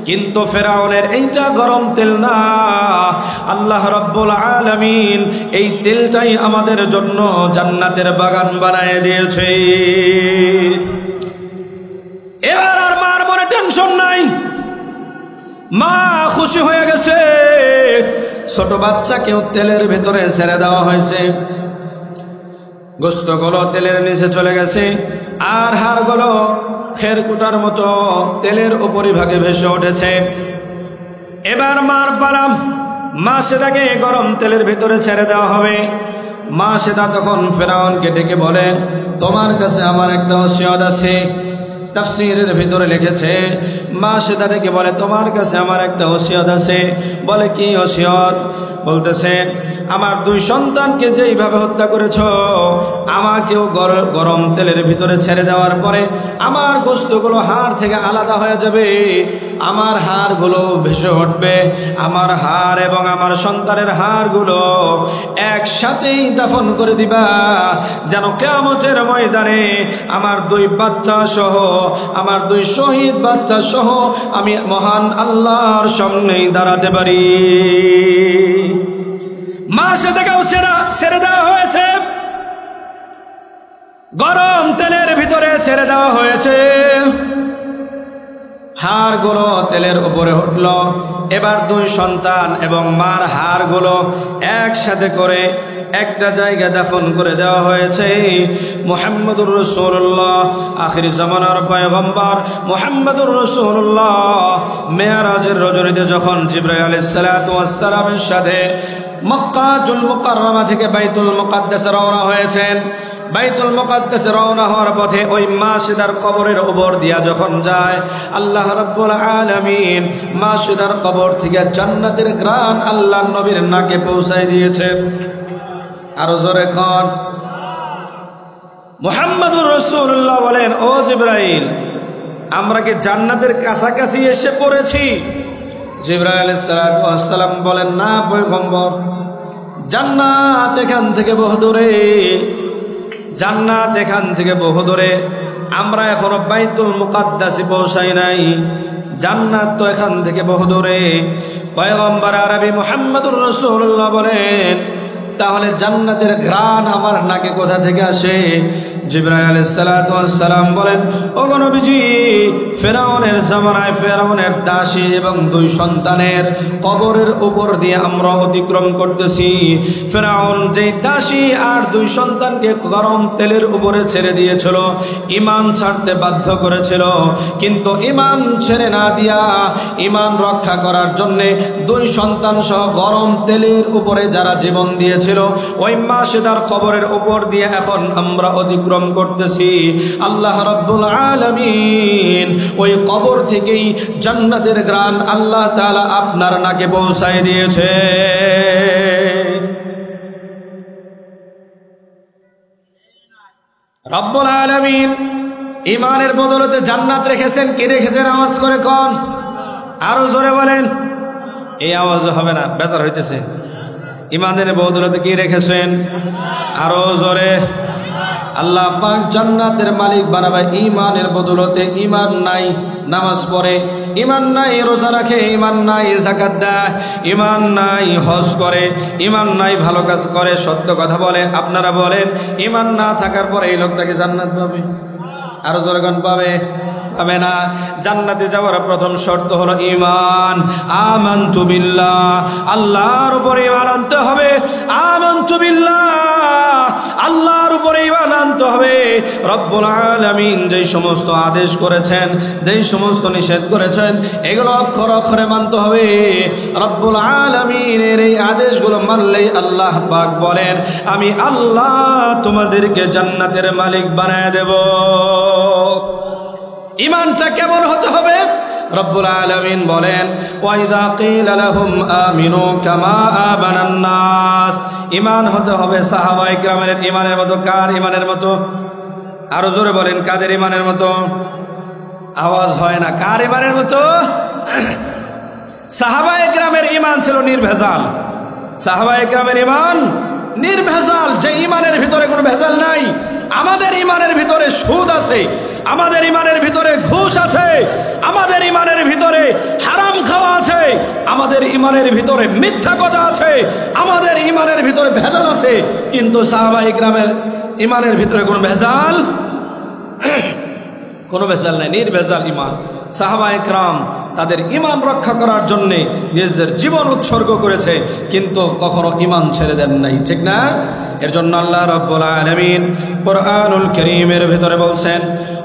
কিন্তু ফেরাউনের এইটা গরম তেল না। আল্লাহ রাব্বুল আলামিন এই তেলটাই আমাদের জন্য জান্নাতের বাগান বানায় দিয়েছে। এবার আর মার মনে টেনশন নাই, মা খুশি হয়ে গেছে। ছোট বাচ্চাকেও তেলের ভেতরে ছেড়ে দেওয়া হয়েছে। গোশতগুলো তেলের নিচে চলে গেছে আর হাড়গুলো খেরকুটার মতো তেলের উপরিভাগে ভেসে উঠেছে। এবার মার পালা, মা সেটাকে গরম তেলের ভিতরে ছেড়ে দেওয়া হবে। মা সেটা তখন ফেরাউনকে ডেকে বলে, তোমার কাছে আমার একটা ওসিয়ত আছে। তাফসীরের ভিতরে লিখেছে, মা সেটা ডেকে বলে, তোমার কাছে আমার একটা ওসিয়ত আছে। বলে, কি ওসিয়ত? বলতেছে, আমার দুই সন্তানকে যেইভাবে হত্যা করেছ, আমাকেও গরম তেলের ভিতরে ছেড়ে দেওয়ার পরে আমার গোশতগুলো হাড় থেকে আলাদা হয়ে যাবে, আমার হাড়গুলো ভেসে উঠবে, আমার হাড় এবং আমার সন্তানের হাড়গুলো একসাথেই দাফন করে দিবা, যেন কিয়ামতের ময়দানে আমার দুই বাচ্চা সহ, আমার দুই শহীদ বাচ্চা সহ আমি মহান আল্লাহর সামনেই দাঁড়াতে পারি। মা সেটাকেও ছেড়ে দেওয়া হয়েছে, গরম তেলের ভিতরে ছেড়ে দেওয়া হয়েছে। হাড়গুলো তেলের উপরে উঠল। এবার দুই সন্তান এবং মার হাড়গুলো একসাথে করে একটা জায়গায় দাফন করে দেওয়া হয়েছে। মুহাম্মদুর রাসূলুল্লাহ আখির জামানার পয়গম্বর মুহাম্মদুর রাসূলুল্লাহ মেরাজের রজনীতে যখন জিবরাইল আলাইহিস সালাতু ওয়াস সালামের সাথে মক্কাতুল মুকাররমা থেকে বাইতুল মুকাদ্দাসে রওনা হয়েছেন, বাইতুল মুকাদ্দাসে রওনা হওয়ার পথে ওই মাসিদার কবরের উপর দিয়া যখন যায়, আল্লাহ রাব্বুল আলামিন মাসিদার কবর থেকে জান্নাতের ঘ্রাণ আল্লাহর নবীর নাকে পৌঁছায় দিয়েছেন। আরো জোরে কোন মুহাম্মদুর রাসূলুল্লাহ বলেন, ও জিবরাইল, আমরা কি জান্নাতের কাছাকাছি এসে পড়েছি? জিবরাইল আলাইহিস সালাতু ওয়াস সালাম বলেন, না পয়গম্বর, জান্নাত এখান থেকে বহু দূরে, জান্নাত এখান থেকে বহু দূরে, আমরা এখনো বাইতুল মুকাদ্দাসে পৌঁছাই নাই, জান্নাত তো এখান থেকে বহু দূরে। পয়গম্বর আরবি মুহাম্মদুর রাসূলুল্লাহ বলেন, তাহলে জান্নাতের ঘ্রাণ আমার নাকে কোথা থেকে আসে? জিবরাইল আলাইহিস সালাতু ওয়াস সালাম বলেন, ও নবীজি, ফেরাউনের জামানায় ফেরাউনের দাসী এবং দুই সন্তানের কবরের উপর দিয়ে আমরা অতিক্রম করতেছি। ফেরাউন যে দাসী আর দুই সন্তানকে গরম তেলের উপরে ছেড়ে দিয়েছিল, ঈমান ছাড়তে বাধ্য করেছিল, কিন্তু ঈমান ছেড়ে না দিয়া ঈমান রক্ষা করার জন্য দুই সন্তান সহ গরম তেলের উপরে যারা জীবন দিয়েছিল, ওই মাসিদার কবরের উপর দিয়ে এখন আমরা অতিক্রম করতেছি। আল্লাহ রাব্বুল আলামিন ওই কবর থেকেই জান্নাতের ঘ্রাণ আল্লাহ তাআলা আপনার নাকে পৌঁছায় দিয়েছে। রাব্বুল আলামিন ঈমানের বদলতে জান্নাত রেখেছেন। কে রেখেছেন? আওয়াজ করে কোন, আরো জোরে বলেন। এই আওয়াজ হবে না, বেজার হইতেছে। ঈমানের বদলতে কি রেখেছেন? আরো জোরে। আল্লাহ পাক জান্নাতের মালিক বানাবে ঈমানের বদলতে। ঈমান নাই নামাজ পড়ে, ঈমান নাই রোজা রাখে, ঈমান নাই যাকাত দেয়, ঈমান নাই হজ করে, ঈমান নাই ভালো কাজ করে, সত্য কথা বলে। আপনারা বলেন, ঈমান না থাকার পরে এই লোকটাকে জান্নাত পাবে? আরো জোরগান পাবে? পাবে না। জান্নাতে যাওয়ার প্রথম শর্ত হলো ঈমান। আমানতু বিল্লাহ, আল্লাহর উপরে ঈমান আনতে হবে। আমানতু বিল্লাহ, আল্লাহর উপরে ঈমান আনতে হবে। রব্বুল আলামিন যেই সমস্ত আদেশ করেছেন, যেই সমস্ত নিষেধ করেছেন, এগুলো অক্ষরে অক্ষরে মানতে হবে। রব্বুল আলামিনের এই আদেশগুলো মানলেই আল্লাহ পাক বলেন, আমি আল্লাহ তোমাদেরকে জান্নাতের মালিক বানায় দেব। ঈমানটা কেমন হতে হবে? রব্বুল আলামিন বলেন, ওয়াইযা কিলা লাহুম আমিনু কামা আমানান নাস। ঈমান হতে হবে সাহাবায়ে কিরামের ঈমানের মতো। কার ঈমানের মতো? আরো জোরে বলেন, কাদের ঈমানের মতো? আওয়াজ হয় না। কার ঈমানের মতো? সাহাবায়ে কিরামের ঈমান ছিল নির্ভেজাল। সাহাবায়ে কিরামের ঈমান নির্ভেজাল, যে ঈমানের ভিতরে কোনো ভেজাল নাই। আমাদের ঈমানের ভিতরে সুদ আছে, আমাদের ঈমানের ভিতরে ঘুষ আছে, আমাদের ঈমানের ভিতরে হারাম খাওয়া আছে, আমাদের ঈমানের ভিতরে মিথ্যা কথা আছে, আমাদের ঈমানের ভিতরে ভেজাল আছে। কিন্তু সাহাবায়ে কিরামের ঈমানের ভিতরে কোনো ভেজাল কোনো ভেজাল নাই, নির্ভেজাল ঈমান। সাহাবায়ে কিরাম তাদের ঈমান রক্ষা করার জন্য নিজের জীবন উৎসর্গ করেছে, কিন্তু কখনো ঈমান ছেড়ে দেন নাই, ঠিক না? এর জন্য আল্লাহ রাব্বুল আলামিন কুরআনুল কারীমের ভিতরে বলছেন,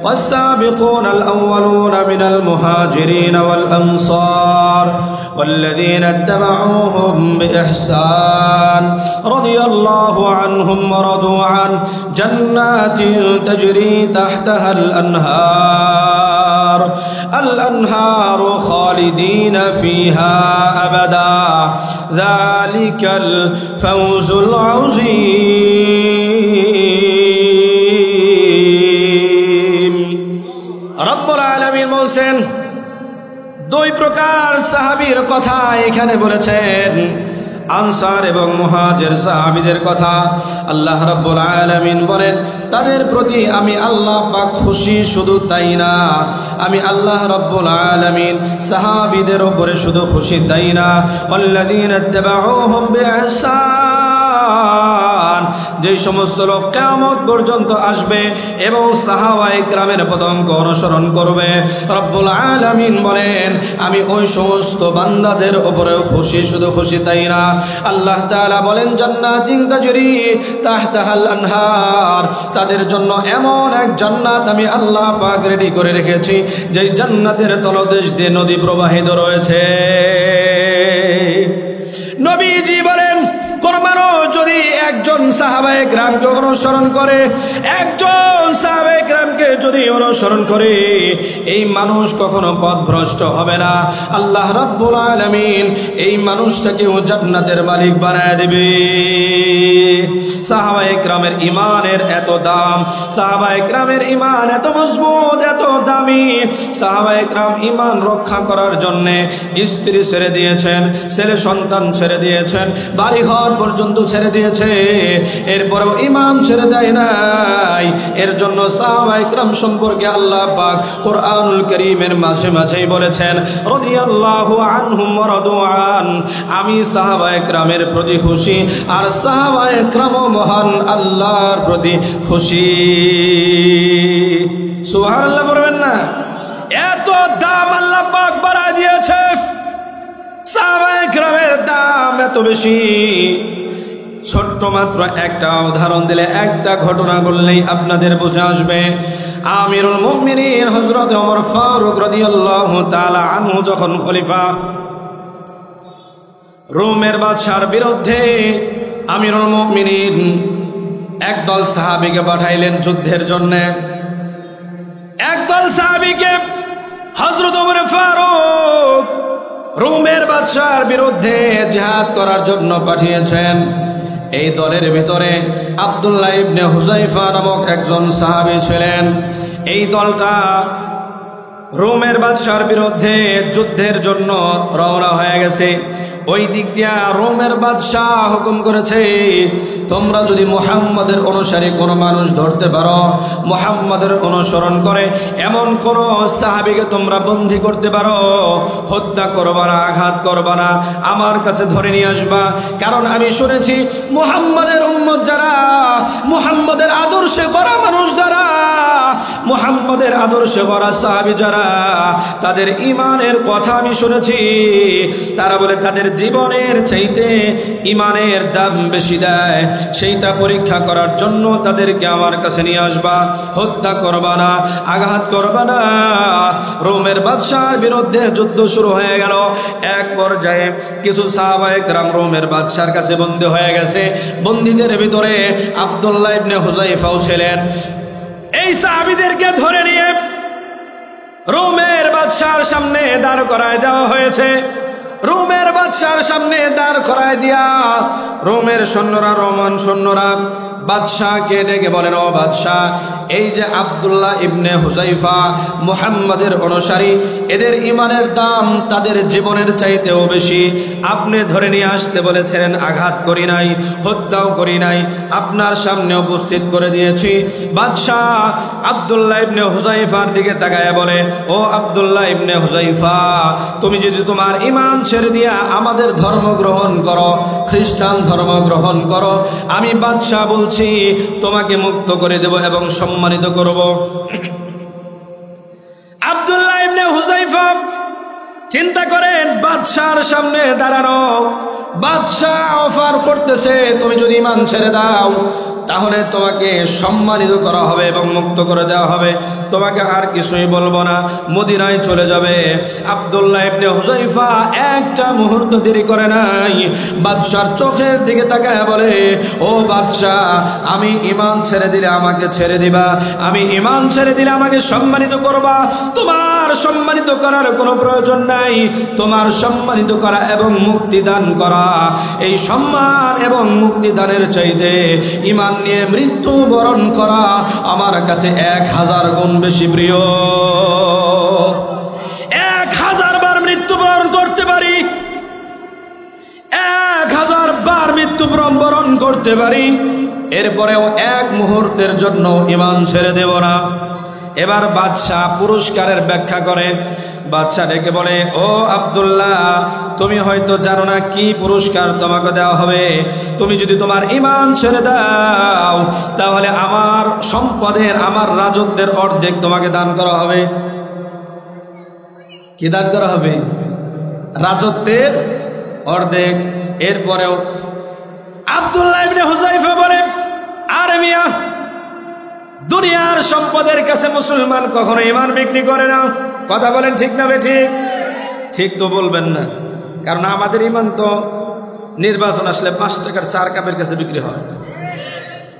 ওয়াস-সাবিকুনাল আউওয়ালুনা মিনাল মুহাজিরিন ওয়াল আনসার والذين اتبعوهم بإحسان رضي الله عنهم ورضوا عنه جنات تجري تحتها الأنهار خالدين فيها أبدا ذلك الفوز العظيم رب العالمين বলছেন দুই প্রকার সাহাবীর কথা এখানে বলেছেন, আনসার এবং মুহাজির সাহাবীদের কথা। আল্লাহ রাব্বুল আলামিন বলেন, তাদের প্রতি আমি আল্লাহ পাক খুশি, শুধু তাই না, আমি আল্লাহ রাব্বুল আলামিন সাহাবীদের উপরে শুধু খুশি তাই না, ওয়াল্লাযীনা ইত্তাবাউহুম বিইহসান, যেই সমস্ত লোক কিয়ামত পর্যন্ত আসবে এবং সাহাবায়ে কেরামের পদাঙ্ক অনুসরণ করবে, রব্বুল আলামিন বলেন আমি ওই সমস্ত বান্দাদের উপরে খুশি, শুধু খুশি তাই না, আল্লাহ তাআলা বলেন জান্নাতিন তাজরি তাহতাহাল আনহার, তাদের জন্য এমন এক জান্নাত আমি আল্লাহ পাক রেডি করে রেখেছি যেই জান্নাতের তলদেশ দিয়ে নদী প্রবাহিত রয়েছে। নবীজি বলেন কোরবানও যদি একজন সাহাবায়ে কেরামকে অনুসরণ করে, একজন সাহাবায়ে কেরামকে যদি অনুসরণ করে, এই মানুষ কখনো পথভ্রষ্ট হবে না। আল্লাহ রাব্বুল আলামিন এই মানুষটাকেও জান্নাতের মালিক বানায় দেবে। সাহাবায়ে কেরামের ঈমানের এত দাম, সাহাবায়ে কেরামের ঈমান এত মজবুত, এত দামি। সাহাবায়ে কেরাম ঈমান রক্ষা করার জন্য স্ত্রী ছেড়ে দিয়েছেন, ছেলে সন্তান ছেড়ে দিয়েছেন, বাড়িঘর পর্যন্ত ছেড়ে দিয়েছে, এরপরেও ঈমান ছেড়ে দেয় নাই। এর জন্য সাহাবায়ে কেরাম সম্পর্কে আল্লাহ পাক কোরআনুল কারীমের মাঝে মাঝেই বলেছেন রাদিয়াল্লাহু আনহুম ওয়া রাদু আন, আমি সাহাবায়ে কেরামের প্রতি খুশি আর সাহাবায়ে কেরামও মহান আল্লাহর প্রতি খুশি। সুবহানাল্লাহ বলবেন না? এত দাম আল্লাহ পাক বাড়ায় দিয়েছে, সাহাবায়ে কেরামের দাম এত বেশি। ছোট্ট মাত্র একটা উদাহরণ দিলে, একটা ঘটনা বললেই আপনাদের বুঝে আসবে। আমিরুল মুমিনিন হযরত ওমর ফারুক রাদিয়াল্লাহু তাআলা আনহু যখন খলিফা, রোমের বাদশার বিরুদ্ধে আমিরুল মুমিনিন একদল সাহাবীকে পাঠাইলেন যুদ্ধের জন্য। একদল সাহাবীকে হযরত ওমর ফারুক রোমের বাদশার বিরুদ্ধে জিহাদ করার জন্য পাঠিয়েছেন। এই দলের ভিতরে আব্দুল্লাহ ইবনে হুযায়ফা নামক একজন সাহাবী ছিলেন। এই দলটা রোমের বাদশার বিরুদ্ধে যুদ্ধের জন্য রওনা হয়ে গেছে। ওই দিক দিয়া রোমের বাদশাহ হুকুম করেছে, তোমরা যদি মুহাম্মাদের অনুসারী কোনো মানুষ ধরতে পারো, মুহাম্মাদের অনুসরণ করে এমন কোন সাহাবীকে তোমরা বন্দী করতে পারো, হত্যা করবা না, আঘাত করবা না, আমার কাছে ধরে নিয়ে আসবা। কারণ আমি শুনেছি মুহাম্মাদের উম্মত যারা, মুহাম্মাদের আদর্শে গড়া মানুষ যারা, মুহাম্মাদের আদর্শে গড়া সাহাবী যারা, তাদের ঈমানের কথা আমি শুনেছি। তারা বলে তাদের জীবনের চাইতে ঈমানের দাম বেশি দেয়। সেইটা পরীক্ষা করার জন্য তাদেরকে আমার কাছে নিয়ে আসবা, হত্যা করবা না, আঘাত করবা না। রোমের বাদশার বিরুদ্ধে যুদ্ধ শুরু হয়ে গেল। এক পর্যায়ে কিছু সাহাবায়ে কেরাম রোমের বাদশার কাছে বন্দী হয়ে গেছে। বন্দীদের ভিতরে আব্দুল্লাহ ইবনে হুযায়ফাও ছিলেন। এই সাহাবীদেরকে ধরে নিয়ে রোমের বাদশার সামনে দাঁড় করায় দেওয়া হয়েছে। রোমের বাদশার সামনে দাঁড় করায় দিয়া রোমের সৈন্যরা, রোমান সৈন্যরা বাদশাহকে ডেকে বলেন, ও বাদশাহ, এই যে আব্দুল্লাহ ইবনে হুযায়ফা মুহাম্মাদের অনুসারী, এদের ঈমানের দাম তাদের জীবনের চাইতেও বেশি। আপনি ধরে নিয়ে আসতে বলেছিলেন, আঘাত করি নাই, হত্যাও করি নাই, আপনার সামনে উপস্থিত করে দিয়েছি। বাদশাহ আব্দুল্লাহ ইবনে হুযায়ফার দিকে তাকায় বলে, ও আব্দুল্লাহ ইবনে হুযায়ফা, তুমি যদি তোমার ঈমান ছেড়ে দিয়া আমাদের ধর্ম গ্রহণ করো, খ্রিস্টান ধর্ম গ্রহণ করো, আমি বাদশাহ বলছি তোমাকে মুক্ত করে দেব এবং সম্মানিত করব। আব্দুল্লাহ ইবনে হুযায়ফা চিন্তা করেন, বাদশার সামনে দাঁড়ানো, বাদশাহ অফার করতেছে তুমি যদি ঈমান ছেড়ে দাও তাহলে তোমাকে সম্মানিত করা হবে এবং মুক্ত করে দেওয়া হবে, তোমাকে আর কিছুই বলবো না, মদিনায় চলে যাবে। আব্দুল্লাহ ইবনে হুযায়ফা একটা মুহূর্ত দেরি করে নাই, বাদশার চোখের দিকে তাকায় বলে, ও বাদশাহ, আমি ঈমান ছেড়ে দিলে আমাকে ছেড়ে দিবা, আমি ঈমান ছেড়ে দিলে আমাকে সম্মানিত করবা, তোমার সম্মানিত করার কোনো প্রয়োজন নাই, তোমার সম্মানিত করা এবং মুক্তি দান করা, এই সম্মান এবং মুক্তি দানের চাইতে ঈমান নিয়ে মৃত্যু বরণ করা আমার কাছে 1000 গুণ বেশি প্রিয়। 1000 বার মৃত্যুবরণ করতে পারি, 1000 বার মৃত্যুবরণ করতে পারি, এরপরেও এক মুহূর্তের জন্য ঈমান ছেড়ে দেব না। এবার বাদশাহ পুরস্কারের ব্যাখ্যা করে। বাদশাহ ডেকে বলে, ও আব্দুল্লাহ, তুমি হয়তো জানো না কি পুরস্কার তোমাকে দেওয়া হবে। তুমি যদি তোমার ঈমান ছেড়ে দাও তাহলে আমার সম্পদের, আমার রাজত্বের অর্ধেক তোমাকে দান করা হবে। কি দান করা হবে? রাজত্বের অর্ধেক। এরপরেও আব্দুল্লাহ ইবনে হুযায়ফা বলে, আরে মিয়া, দুনিয়ার সম্পদের কাছে মুসলমান কখনো ঈমান বিক্রি করে না। কথা বলেন ঠিক না বেঠিক? ঠিক তো বলবেন না, কারণ আমাদের ঈমান তো নির্বাচন আসলে 5 টাকার 4 কাপের কাছে বিক্রি হয়।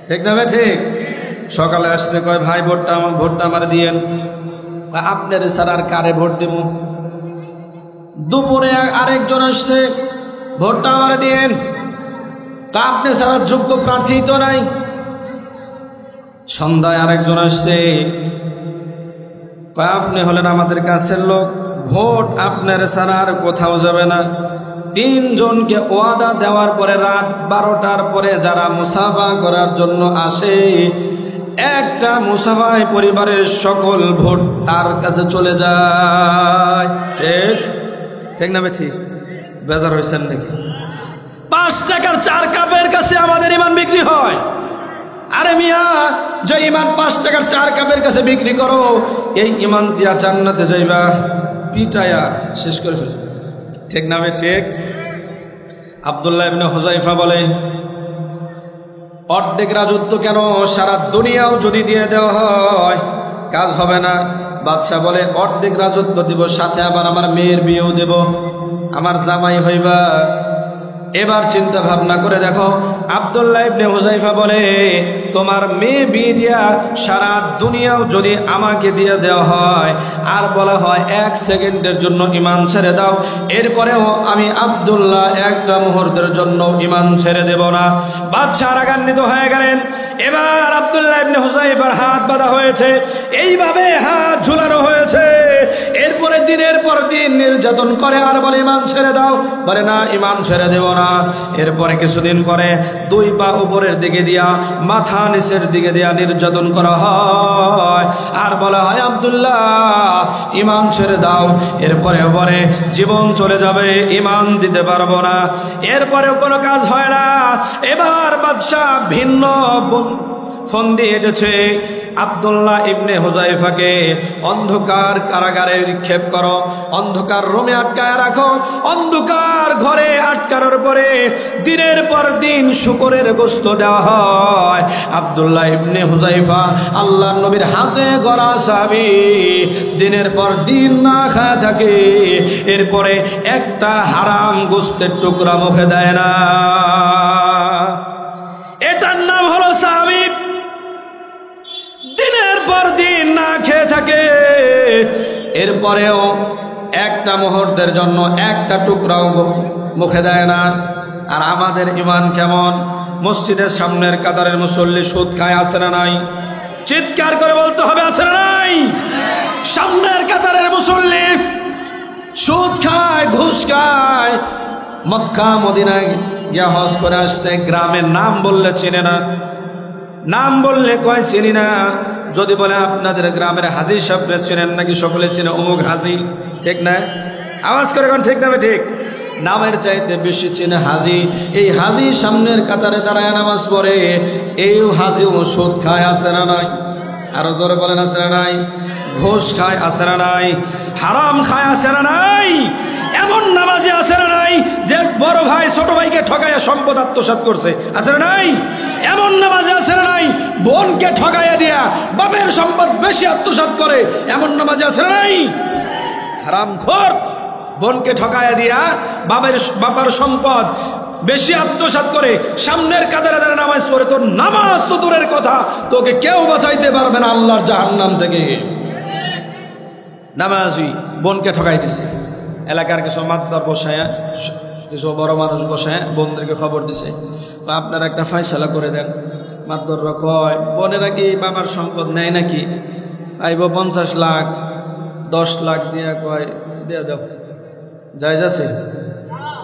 ঠিক না বেঠিক? সকালে আসছে, কয় ভাই ভোটটা আমার দিয়েন। আপনার স্যার আর কারে ভোট দেব? দুপুরে আরেকজন আসছে, ভোটটা আমার দিয়েন। তা আপনি স্যার যোগ্য প্রার্থী তো নাই। সন্ধ্যায় আরেকজন আসছে, আপনি হলেন আমাদের কাছের লোক, ভোট আপনার ছাড়া আর কোথাও যাবে না। 3 জনকে ওয়াদা দেওয়ার পরে রাত 12টার পরে যারা মুসাফা করার জন্য আসে, একটা মুসাফায় পরিবারের সকল ভোট তার কাছে চলে যায়। ঠিক ঠিক না বেঠি? বেজার হয়েছেন নাকি? 5 টাকার 4 কাপের কাছে আমাদের ঈমান বিক্রি হয়। আরে মিয়া, যে ঈমান 5 টাকার 4 কাপের কাছে বিক্রি করো, এই ঈমান দিয়া জান্নাতে যাইবা, পিটায়া শেষ করে ফেলবে। ঠিক না ঠিক? আব্দুল্লাহ ইবনে হুযায়ফা বলে, অর্ধেক রাজত্ব কেন, সারা দুনিয়াও যদি দিয়ে দেওয়া হয় কাজ হবে না। বাদশা বলে, অর্ধেক রাজত্ব দিব, সাথে আবার আমার মেয়ের বিয়েও দেব, আমার জামাই হইবা। এবার চিন্তা ভাবনা করে দেখো, আব্দুল্লাহ ইবনে হুযায়ফা বলে, তোমার মেয়ে বিয়ে দিয়া সারা দুনিয়াও যদি আমাকে দিয়ে দেওয়া হয়, আর বলা হয় 1 সেকেন্ডের জন্য ঈমান ছেড়ে দাও, এরপরেও আমি আব্দুল্লাহ একটা মুহূর্তের জন্য ঈমান ছেড়ে দেব না। বাদশা রাগান্বিত হয়ে গেলেন। এবার আব্দুল্লাহ ইবনে হুযায়ফার হাত বাঁধা হয়েছে, এইভাবে হাত ঝুলানো হয়েছে। এরপরে দিনের পর দিন নির্যাতন করে, আর বলে ঈমান ছেড়ে দাও, বলে না ঈমান ছেড়ে দেব না। এরপরে কিছুদিন পরে 2 পা উপরের দিকে দিয়া, মাথা নিচের দিকে দিয়া নির্যাতন করা হয়, আর বলা হয় আব্দুল্লাহ ঈমান ছেড়ে দাও। এরপরে পরে জীবন চলে যাবে, ঈমান দিতে পারবো না। এরপরেও কোনো কাজ হয় না। এবার বাদশাহ ভিন্ন ফোন দিয়ে এসেছে, আব্দুল্লাহ ইবনে হুযায়ফাকে অন্ধকার কারাগারে নিক্ষেপ করো, অন্ধকার রুমে আটকায় রাখো। অন্ধকার ঘরে আটকানোর পরে দিনের পর দিন শুকরের গোশত দেওয়া হয়। আব্দুল্লাহ ইবনে হুযায়ফা আল্লাহর নবীর হাতে গড়া সাহাবী, দিনের পর দিন না খায় থাকে। এরপরে একটা হারাম গোশতের টুকরা মুখে দেয় না। এটার নাম হলো সাহাবী। দিনের পর দিন না খেয়ে থাকে, এরপরেও একটা মুহূর্তের জন্য একটা টুকরাও মুখে দেয় না। আর আমাদের ঈমান কেমন? মসজিদের সামনের কাতারের মুসল্লি সুদ খায়, আছে না নাই? চিৎকার করে বলতে হবে, আছে না নাই? সামনের কাতারের মুসল্লি সুদ খায়, ঘুষ খায়। মক্কা মদিনায় গিয়া হজ করে আসছে, গ্রামের নাম বললে চিনে না, নাম বললে কয় চিনি না। যদি বলে আপনাদের গ্রামের হাজী সাহেবরা চেনেন নাকি, সকলে চেনে অমুক হাজী। ঠিক না? আওয়াজ করে কোন ঠিক না ঠিক? নামের চাইতে বেশি চেনে হাজী। এই হাজী সামনের কাতারে দাঁড়ায় নামাজ পড়ে, এই হাজীও সুদ খায়, আছে না নাই? আরো জোরে বলেন, আছে না নাই? ঘুষ খায়, আছে না নাই? হারাম খায়, আছে না নাই? এমন নামাজে আছে না নাই যে বড় ভাই ছোট ভাইকে ঠকাইয়া সম্পদ আত্মসাৎ করছে, আছে না নাই? এমন নামাজে আছে না নাই বোনকে ঠকাইয়া দিয়া বাপের সম্পদ বেশি আত্মসাৎ করে, এমন নামাজে আছে না নাই? হারামখোর বোনকে ঠকাইয়া দিয়া বাবার সম্পদ বেশি আত্মসাৎ করে সামনের কাতারে দাঁড়িয়ে নামাজ পড়ে, তোর নামাজ তো দূরের কথা, তোকে কেউ বাঁচাইতে পারবে না আল্লাহর জাহান্নাম থেকে। নামাজি বোনকে ঠকাই দিছে, এলাকার কিছু মাতবার বসায়, কিছু বড় মানুষ বসায় বোনদেরকে খবর দিছে, তো আপনারা একটা ফয়সালা করে দেন। মাতবররা কয়, বোনেরা কি বাবার সম্পদ নেয় নাকি? আইব 50 লাখ 10 লাখ দিয়া কয় দিয়ে দাও, জায়েজ আছে?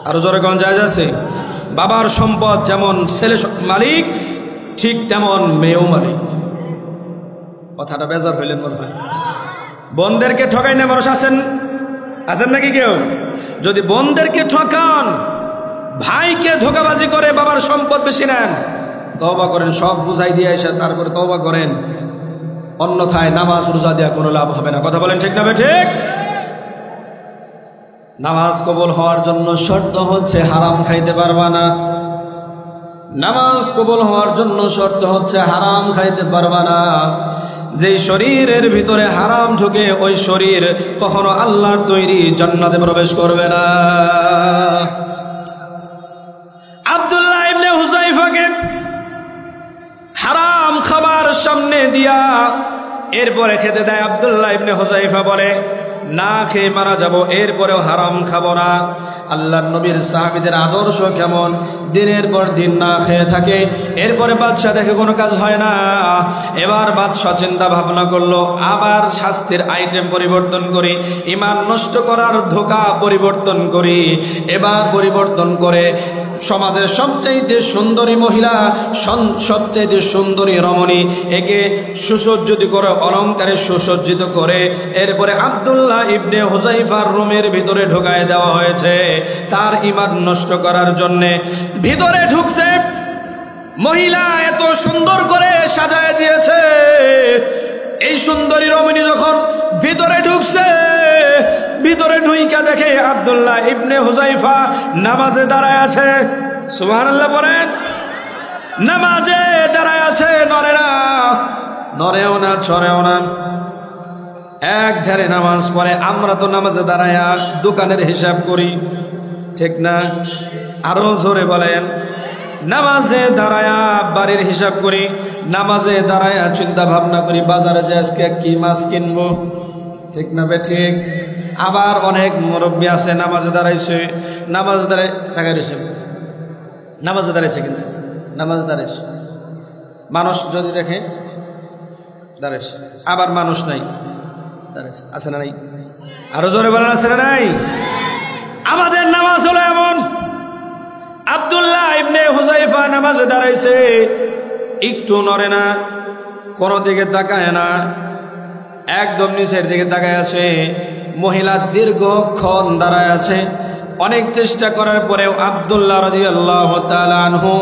আরো জোরে কোন জায়েজ আছে? বাবার সম্পদ যেমন ছেলে মালিক, ঠিক তেমন মেয়েও মালিক। কথাটা বেজার হইলেন মনে হয়। বোনদেরকে ঠকাই না মানুষ আছেন নাকি কেউ? যদি বোনদেরকে ঠকান, ভাইকে ধোকাবাজি করে বাবার সম্পদ বেশি নেন, তওবা করেন, সব বুঝাই দিয়ে এসে তারপরে তওবা করেন, অন্যথায় নামাজ রোজা দেওয়া কোনো লাভ হবে না। কথা বলেন ঠিক না ঠিক? নামাজ কবুল হওয়ার জন্য শর্ত হচ্ছে হারাম খাইতে পারবা না। নামাজ কবুল হওয়ার জন্য শর্ত হচ্ছে হারাম খাইতে পারবা না। যেই শরীরের ভিতরে হারাম ঢুকে ওই শরীর কখনো আল্লাহর তৈরি জান্নাতে প্রবেশ করবে না। আব্দুল্লাহ ইবনে হুযায়ফাকে হারাম খাবার সামনে দিয়া এরপরে খেতে দেয়। আব্দুল্লাহ ইবনে হুযায়ফা বলে, না খেয়ে মারা যাব, এরপরেও হারাম খাবো না। আল্লাহর নবীর সাহাবীদের আদর্শ কেমন, দিনের পর দিন না খেয়ে থাকে, এরপরে বাদশাহ দেখে কোনো কাজ হয় না। এবার বাদশাহ চিন্তা ভাবনা করলো, আবার শাস্তির আইটেম পরিবর্তন করি, ঈমান নষ্ট করার ধোঁকা পরিবর্তন করি। এবার পরিবর্তন করে সমাজের সবচেয়ে সুন্দরী মহিলা, সবচেয়ে সুন্দরী রমণী, একে সুসজ্জিত করে, অলঙ্কারে সুসজ্জিত করে এরপরে আব্দুল্লাহ ইবনে হুযায়ফার রুমের ভিতরে ঢোকায় দেওয়া হয়েছে তার ঈমান নষ্ট করার জন্যে। ভিতরে ঢুকছে, মহিলা এত সুন্দর করে সাজায় দিয়েছে। এই সুন্দরী রমণী যখন ভিতরে ঢুকছে, ভিতরে ঢুইকা দেখে আব্দুল্লাহ ইবনে হুযায়ফা নামাজে দাঁড়ায় আছে। সুবহানাল্লাহ পড়েন। নামাজে দাঁড়ায় আছে, নড়ে না, নড়েও না, ছড়েও না, এক ধারে নামাজ পড়ে। আমরা তো নামাজে দাঁড়ায়া দোকানের হিসাব করি, ঠিক না? আরো জোরে বলেন। নামাজে দাঁড়ায়া বাড়ির হিসাব করি, নামাজে দাঁড়ায়া চিন্তা ভাবনা করি বাজারে যে আজকে কি মাছ কিনবো, ঠিক না বে ঠিক? আবার অনেক মুরব্বী আছে নামাজে দাঁড়াইছে, নামাজে দাঁড়ায় টাকা রয়েছে, নামাজে দাঁড়াইছে কিন্তু নামাজে দাঁড়াইছে, মানুষ যদি দেখে দাঁড়াইছে, আবার মানুষ নাই দাঁড়াইছে, আছে না নাই? আরো জোরে বলেন, আছে না নাই? আমাদের নামাজ হলো এমন। আব্দুল্লাহ ইবনে হুযায়ফা নামাজে দাঁড়াইছে, একটু নড়ে না, কোনো দিকে তাকায় না, একদম নিচের দিকে তাকায় আছে। মহিলা দীর্ঘক্ষণ দাঁড়ায় আছে। অনেক চেষ্টা করার পরেও আব্দুল্লাহ রাদিয়াল্লাহু তাআলা আনহু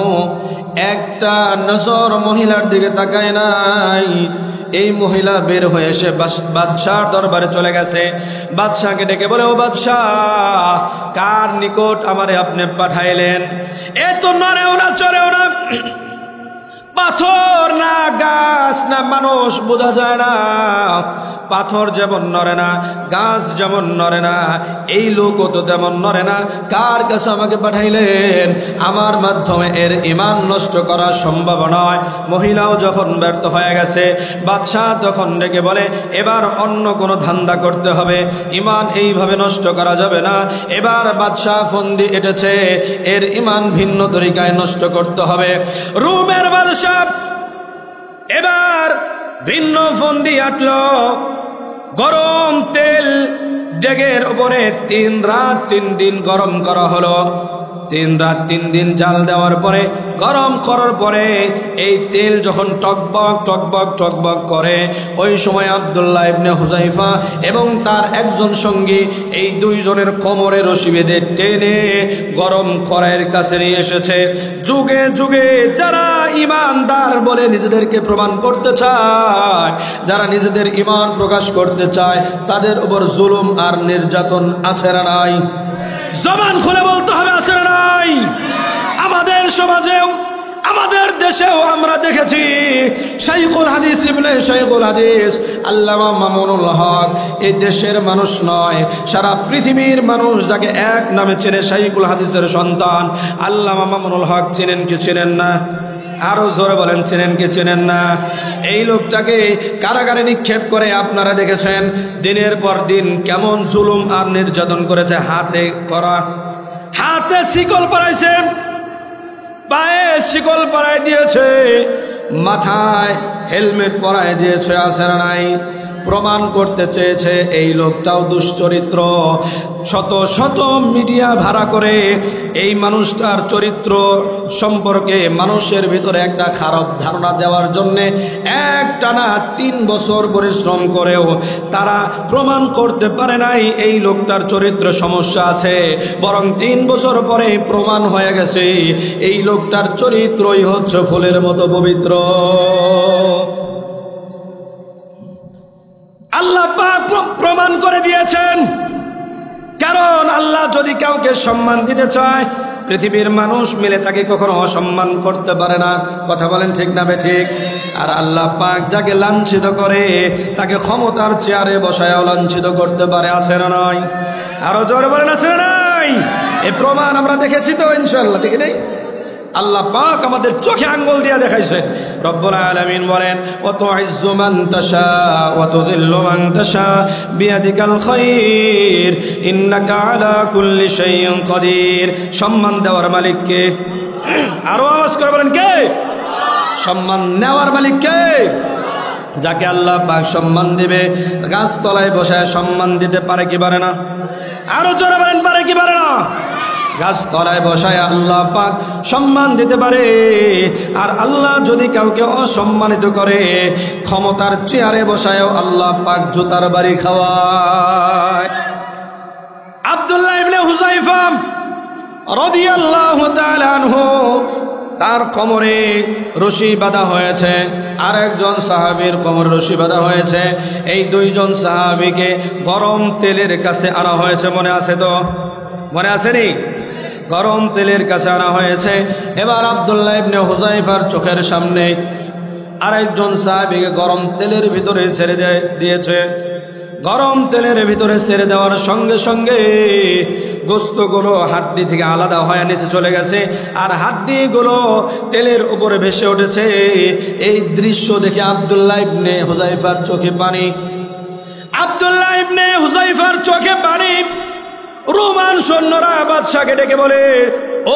একটা নজর মহিলার দিকে তাকায় নাই। এই মহিলা বের হয়ে এসে বাদশার দরবারে চলে গেছে। বাদশাকে ডেকে বলে, ও বাদশাহ, কার নিকট আমারে আপনি পাঠাইলেন? এত নড়েও না, চড়েও না, পাথর না গাছ না মানুষ বোঝা যায় না। পাথর যেমন নড়ে না, গাছ যেমন নড়ে না, এই লোকও তো তেমন নড়ে না। কার কাছে আমাকে পাঠাইলেন? আমার মাধ্যমে এর ঈমান নষ্ট করা সম্ভব নয়। মহিলাও যখন ব্যর্থ হয়ে গেছে, বাদশাহ তখন ডেকে বলে, এবার অন্য কোনো ধান্দা করতে হবে, ঈমান এইভাবে নষ্ট করা যাবে না। এবার বাদশাহ ফন্দি এঁটেছে, এর ঈমান ভিন্ন তরিকায় নষ্ট করতে হবে। রুমের বাদশাহ এবার ভিন্ন ফন্দি আটলো। গরম তেল ডেগের উপরে 3 রাত 3 দিন গরম করা হলো। 3 রাত 3 দিন জাল দেওয়ার পরে, গরম করার পরে এই তেল যখন টকবক টকবক টকবক করে, ওই সময় আব্দুল্লাহ ইবনে হুযায়ফা এবং তার একজন সঙ্গী এই 2 জনের কোমরে রশি বেঁধে টেনে গরম কড়াইয়ের কাছে নিয়ে এসেছে। যুগে যুগে যারা ঈমানদার বলে নিজেদেরকে প্রমাণ করতে চায়, যারা নিজেদের ঈমান প্রকাশ করতে চায়, তাদের উপর জুলুম আর নির্যাতন আছে না নাই? জবান খুলে বলতে হবে, আছে না নাই? আমাদের সমাজেও, আমাদের দেশেও আমরা দেখেছি শাইখুল হাদিস ইবনে শাইখুল হাদিস আল্লামা মামুনুল হক এই দেশের মানুষ নয়, সারা পৃথিবীর মানুষ যাকে এক নামে চেনে, শাইখুল হাদিসের সন্তান আল্লামা মামুনুল হক। চেনেন কি চেনেন না? আরো জোরে বলেন, চেনেন কি চেনেন না? এই লোকটাকে কারাগারে নিক্ষেপ করে আপনারা দেখেছেন দিনের পর দিন কেমন জুলুম আর নির্যাতন করেছে। হাতে করা, হাতে শিকল পরাইছে, পায়ে শিকল পরাই দিয়েছে, মাথায় হেলমেট পরাই দিয়েছে, আছে না নাই? প্রমাণ করতে চেয়েছে এই লোকটাও দুশ্চরিত্র। শত শত মিডিয়া ভাড়া করে এই মানুষটার চরিত্র সম্পর্কে মানুষের ভিতরে একটা খারাপ ধারণা দেওয়ার জন্যে একটানা 3 বছর পরিশ্রম করেও তারা প্রমাণ করতে পারে নাই এই লোকটার চরিত্র সমস্যা আছে। বরং 3 বছর পরে প্রমাণ হয়ে গেছে এই লোকটার চরিত্রই হচ্ছে ফুলের মতো পবিত্র। আল্লাহ পাক প্রমাণ করে দিয়েছেন। কারণ আল্লাহ যদি কাউকে সম্মান দিতে চায়, পৃথিবীর মানুষ মিলে তাকে কখনো অসম্মান করতে পারে না। কথা বলেন ঠিক না বেঠিক? আর আল্লাহ পাক যাকে লাঞ্ছিত করে তাকে ক্ষমতার চেয়ারে বসায় লাঞ্ছিত করতে পারে। আছে না নয়? আরো জোরে বলেন আছে না নাই? এই প্রমাণ আমরা দেখেছি তো, ইনশাআল্লাহ দেখি নাই? আল্লাহ পাক আমাদের চোখে আঙ্গুল দিয়ে দেখাইছেন। রব্বুল আলামিন বলেন, ওয়া তুইজ্জু মান তাশা ওয়া তুযিল্লু মান তাশা বিয়াদিকাল খায়র ইন্নাকা আলা কুল্লি শাইইন কাদির। সম্মান দেওয়ার মালিক কে? আরো আওয়াজ করে বলেন কে? সম্মান নেওয়ার মালিক কে? যাকে আল্লাহ পাক সম্মান দিবে, গাছতলায় বসায় সম্মান দিতে পারে কি পারে না? আরো জোরে বলেন পারে কি পারে না? গাছতলায় বসায় আল্লাহ পাক সম্মান দিতে পারে। আর আল্লাহ যদি কাউকে অসম্মানিত করে, ক্ষমতার চেয়ারে বসায়ও আল্লাহ পাক জুতার বাড়ি খাওয়ায়। আব্দুল্লাহ ইবনে হুযায়ফা রাদিয়াল্লাহু তাআলা আনহু, তার কোমরে রশি বাঁধা হয়েছে, আর একজন সাহাবীর কোমরে রশি বাঁধা হয়েছে। এই 2 জন সাহাবীকে গরম তেলের কাছে আনা হয়েছে। মনে আছে তো? মনে আসেনি? গরম তেলের কাছে আনা হয়েছে। এবার আব্দুল্লাহ ইবনে হুযায়ফার চোখের সামনে আরেকজন সাহাবীকে গরম তেলের ভিতরে ছেড়ে দিয়েছে। গরম তেলের ভিতরে ছেড়ে দেওয়ার সঙ্গে সঙ্গে গোস্তগুলো হাড্ডি থেকে আলাদা হয়ে নিচে চলে গেছে, আর হাড্ডিগুলো তেলের উপরে ভেসে উঠেছে। এই দৃশ্য দেখে আব্দুল্লাহ ইবনে হুযায়ফার চোখে পানি। আব্দুল্লাহ ইবনে হুযায়ফার চোখে পানি। রোমান সৈন্যরা বাদশাকে ডেকে বলে,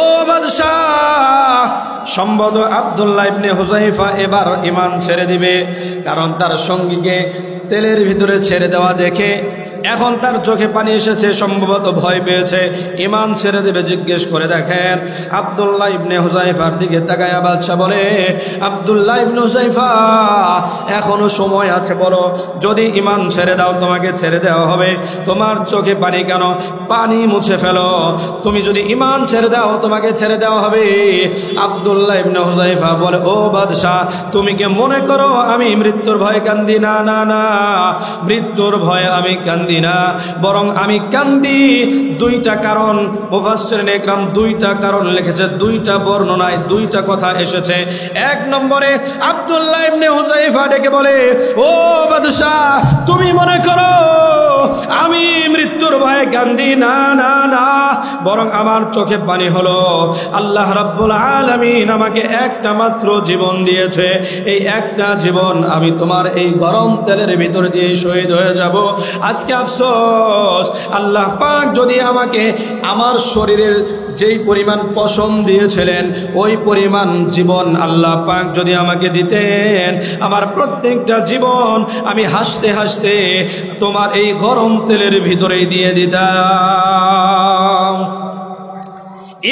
ও বাদশাহ, সম্ভবত আব্দুল্লাহ ইবনে হুযায়ফা এবার ঈমান ছেড়ে দিবে। কারণ তার সঙ্গীকে তেলের ভিতরে ছেড়ে দেওয়া দেখে এখন তার চোখে পানি এসেছে, সম্ভবত ভয় পেয়েছে, ঈমান ছেড়ে দেবে। জিজ্ঞেস করে দেখেন আব্দুল্লাহ ইবনে হুযায়ফার দিকে তাকায়া বাদশা বলে, আব্দুল্লাহ ইবনে হুযায়ফা, এখনো সময় আছে, বলো যদি ঈমান ছেড়ে দাও তোমাকে ছেড়ে দেওয়া হবে। তোমার চোখে পানি কেন? পানি মুছে ফেলো। তুমি যদি ঈমান ছেড়ে দাও তোমাকে ছেড়ে দেওয়া হবে। আব্দুল্লাহ ইবনে হুযায়ফা বলে, ও বাদশা, তুমি কি মনে করো আমি মৃত্যুর ভয়ে কান্দি? না না না, মৃত্যুর ভয়ে আমি কান্দি না, বরং আমি কান্দি 2টা কারণ। মুফাসসিরিন ইকরাম 2টা কারণ লিখেছে, 2টা বর্ণনায় 2টা কথা এসেছে। 1 নম্বরে আব্দুল্লাহ ইবনে হুযায়ফা ডেকে বলে, ও বাদশা, তুমি মনে করো আমি মৃত্যুর ভয়ে কান্দি? না না না, বরং আমার চোখে পানি হলো আল্লাহ রাব্বুল আলামিন আমাকে একটা মাত্র জীবন দিয়েছে। এই একটা জীবন আমি তোমার এই গরম তেলের ভিতর দিয়ে শহীদ হয়ে যাব। আজকে আফসোস, আল্লাহ পাক যদি আমাকে আমার শরীরের যেই পরিমাণ পশম দিয়েছিলেন ওই পরিমাণ জীবন আল্লাহ পাক যদি আমাকে দিতেন, আমার প্রত্যেকটা জীবন আমি হাসতে হাসতে তোমার এই গরম তেলের ভিতরে দিয়ে দিতাম।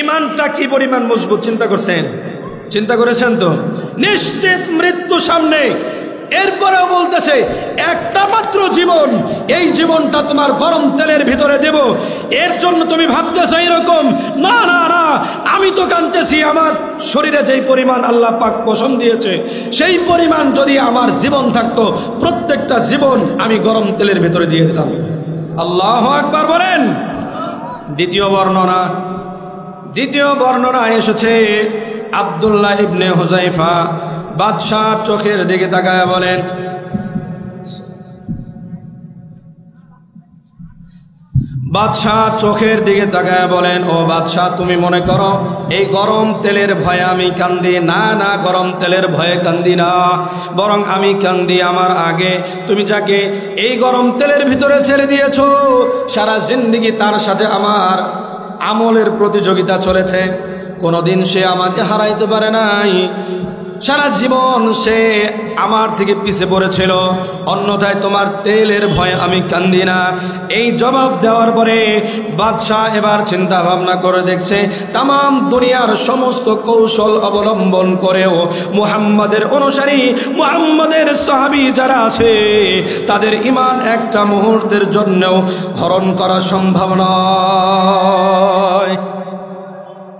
ঈমানটা কি পরিমাণ মজবুত চিন্তা করছেন? চিন্তা করেছেন তো? নিশ্চিত মৃত্যু সামনে, এরপরেও বলতেছে একটা মাত্র জীবন, এই জীবনটা তোমার গরম তেলের ভিতরে দেব। এর জন্য তুমি ভাবতেছো এরকম? না না না, আমি তো কাঁদতেছি আমার শরীরে যেই পরিমাণ আল্লাহ পাক পশম দিয়েছে সেই পরিমাণ যদি আমার জীবন থাকতো, প্রত্যেকটা জীবন আমি গরম তেলের ভিতরে দিয়ে দিতাম। আল্লাহু আকবার বলেন। দ্বিতীয় বর্ণনা এসেছে, আব্দুল্লাহ ইবনে হুযায়ফা বাদশার চোখের দিকে তাকায় বলেন, বাদশাহ চোখের দিকে তাকায় বলেন, ও বাদশাহ, তুমি মনে করো এই গরম তেলের ভয়ে আমি কান্দি? না না, গরম তেলের ভয়ে কান্দি না, বরং আমি কান্দি আমার আগে তুমি যাকে এই গরম তেলের ভিতরে ছেড়ে দিয়েছো, সারা জিন্দেগি তার সাথে আমার আমলের প্রতিযোগিতা চলেছে, কোনোদিন সে আমাকে হারাইতে পারে নাই। সারা জীবন সে আমার থেকে পিছে পড়েছিল, অন্যথায় তোমার তেলের ভয়ে আমি কান্দি না। এই জবাব দেওয়ার পরে বাদশাহ এবার চিন্তা ভাবনা করে দেখছে তামাম দুনিয়ার সমস্ত কৌশল অবলম্বন করেও মুহাম্মাদের অনুসারী, মুহাম্মাদের সাহাবী যারা আছে তাদের ঈমান একটা মুহূর্তের জন্যও হরণ করা সম্ভব নয়।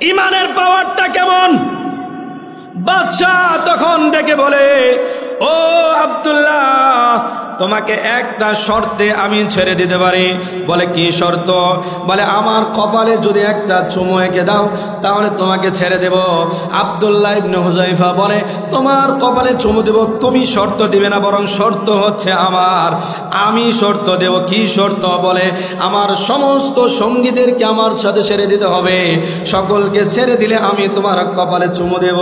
ঈমানের পাওয়ারটা কেমন? বাদশাহ তখন ডেকে বলে, ও আব্দুল্লাহ, তোমাকে একটা শর্তে আমি ছেড়ে দিতে পারি। বলে কি শর্ত? বলে আমার কপালে যদি একটা চুমু এঁকে দাও তাহলে তোমাকে ছেড়ে দেব। আব্দুল্লাহ ইবনে হুযায়ফা বলে, তোমার কপালে চুমু দেব, তুমি শর্ত দিবে না, বরং শর্ত হচ্ছে আমার, আমি শর্ত দেব। কি শর্ত? বলে আমার সমস্ত সঙ্গীদেরকে আমার সাথে ছেড়ে দিতে হবে, সকলকে ছেড়ে দিলে আমি তোমার কপালে চুমু দেব।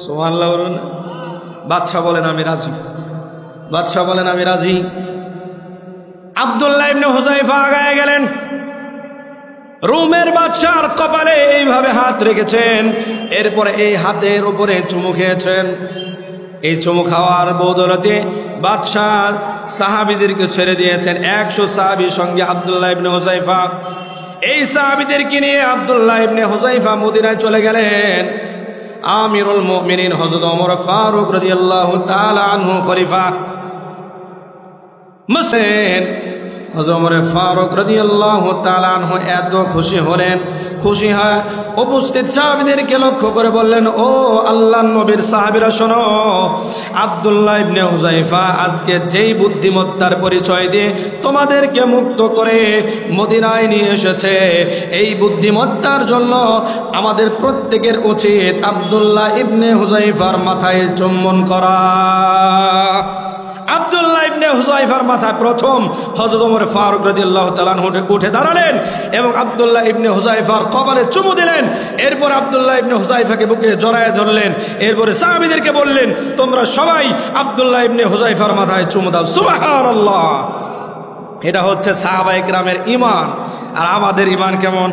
সুবহানাল্লাহ বলুন। বাদশাহ বলেন আমি রাজি। বাদশাহ বলেন আমি রাজি। আব্দুল্লাহ ইবনে হুযায়ফা আগায় গেলেন, রোমের বাদশার কপালে এইভাবে হাত রেখেছেন, এরপরে এই হাতের উপরে চুমু খেয়েছেন। এই চুমু খাওয়ার বদৌলতে বাদশাহ সাহাবীদেরকে ছেড়ে দিয়েছেন। 100 সাহাবীর সঙ্গে আব্দুল্লাহ ইবনে হুযায়ফা। এই সাহাবীদেরকে নিয়ে আব্দুল্লাহ ইবনে হুযায়ফা মদিনায় চলে গেলেন। আমিরুল মুমিনিন হযরত ওমর ফারুক রাদিয়াল্লাহু তাআলা আনহু খলিফা মুসলিম হযরত ওমর ফারুক রাদিয়াল্লাহু তাআলা আনহু এত খুশি হলেন, খুশি হয় উপস্থিত সাহাবীদেরকে লক্ষ্য করে বললেন, ও আল্লাহর নবীর সাহাবীরা শোনো, আব্দুল্লাহ ইবনে হুযায়ফা আজকে যেই বুদ্ধিমত্তার পরিচয় দিয়ে তোমাদেরকে মুক্ত করে মদিনায় নিয়ে এসেছে, এই বুদ্ধিমত্তার জন্য আমাদের প্রত্যেকের উচিত আব্দুল্লাহ ইবনে হুযায়ফার মাথায় চুম্বন করা। আব্দুল্লাহ ইবনে হুযায়ফার মাথায় প্রথম হযরত ওমর ফারুক রাদিয়াল্লাহু তাআলা আনহু উঠে দাঁড়ালেন এবং আব্দুল্লাহ ইবনে হুযায়ফার কপালে চুমু দিলেন। এরপর আব্দুল্লাহ ইবনে হুযায়ফাকে বুকে জড়ায় ধরলেন। এরপরে সাহাবীদেরকে বললেন, তোমরা সবাই আব্দুল্লাহ ইবনে হুযায়ফার মাথায় চুমু দাও। সুবহানাল্লাহ। এটা হচ্ছে সাহাবায়ে কেরামের ঈমান। আর আমাদের ঈমান কেমন?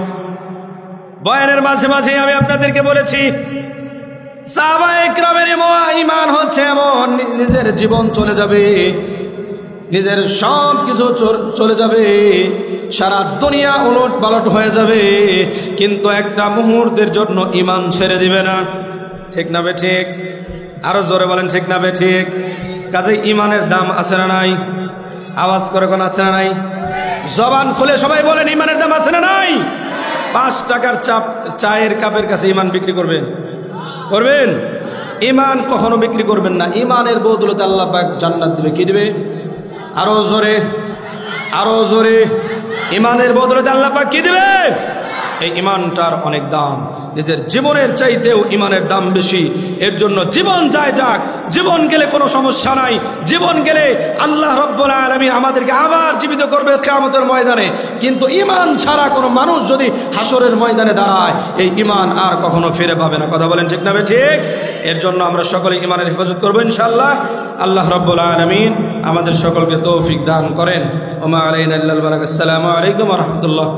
বয়ানের মাঝে মাঝে আমি আপনাদেরকে বলেছি, সাহাবায়ে কেরামের ঈমান হচ্ছে এমন, নিজের জীবন চলে যাবে, নিজের সব কিছু চলে যাবে, সারা দুনিয়া উলট পালট হয়ে যাবে, কিন্তু একটা মুহূর্তের জন্য ঈমান ছেড়ে দিবে না। ঠিক না বে ঠিক? আরো জোরে বলেন ঠিক না বে ঠিক? কাজে ঈমানের দাম আছে না নাই? আওয়াজ করে কোন আছে না নাই? জবান খুলে সবাই বলেন ঈমানের দাম আছে না নাই? 5 টাকার চায়ের কাপের কাছে ঈমান বিক্রি করবেন? করবেন? ঈমান কখনো বিক্রি করবেন না। ঈমানের বদৌলতে আল্লাহ পাক জান্নাত দিবে। কি দিবে? আরো জোরে, আরো জোরে। ঈমানের বদৌলতে আল্লাহ পাক কি দিবে? এই ঈমানটার অনেক দাম, নিজের জীবনের চাইতেও ঈমানের দাম বেশি। এর জন্য জীবন যায় যাক, জীবন গেলে কোনো সমস্যা নাই, জীবন গেলে আল্লাহ রাব্বুল আলামিন আমাদেরকে আবার জীবিত করবে কিয়ামতের ময়দানে। কিন্তু ঈমান ছাড়া কোনো মানুষ যদি হাসরের ময়দানে দাঁড়ায়, এই ঈমান আর কখনো ফিরে পাবে না। কথা বলেন ঠিক না বে ঠিক? এর জন্য আমরা সকলে ঈমানের হেফাজত করব ইনশাআল্লাহ। আল্লাহ রাব্বুল আলামিন আমাদের সকলকে তৌফিক দান করেন। ওয়া মা আলাইনা ইল্লাল বালাগ। আসসালামু আলাইকুম ওয়া রাহমাতুল্লাহ।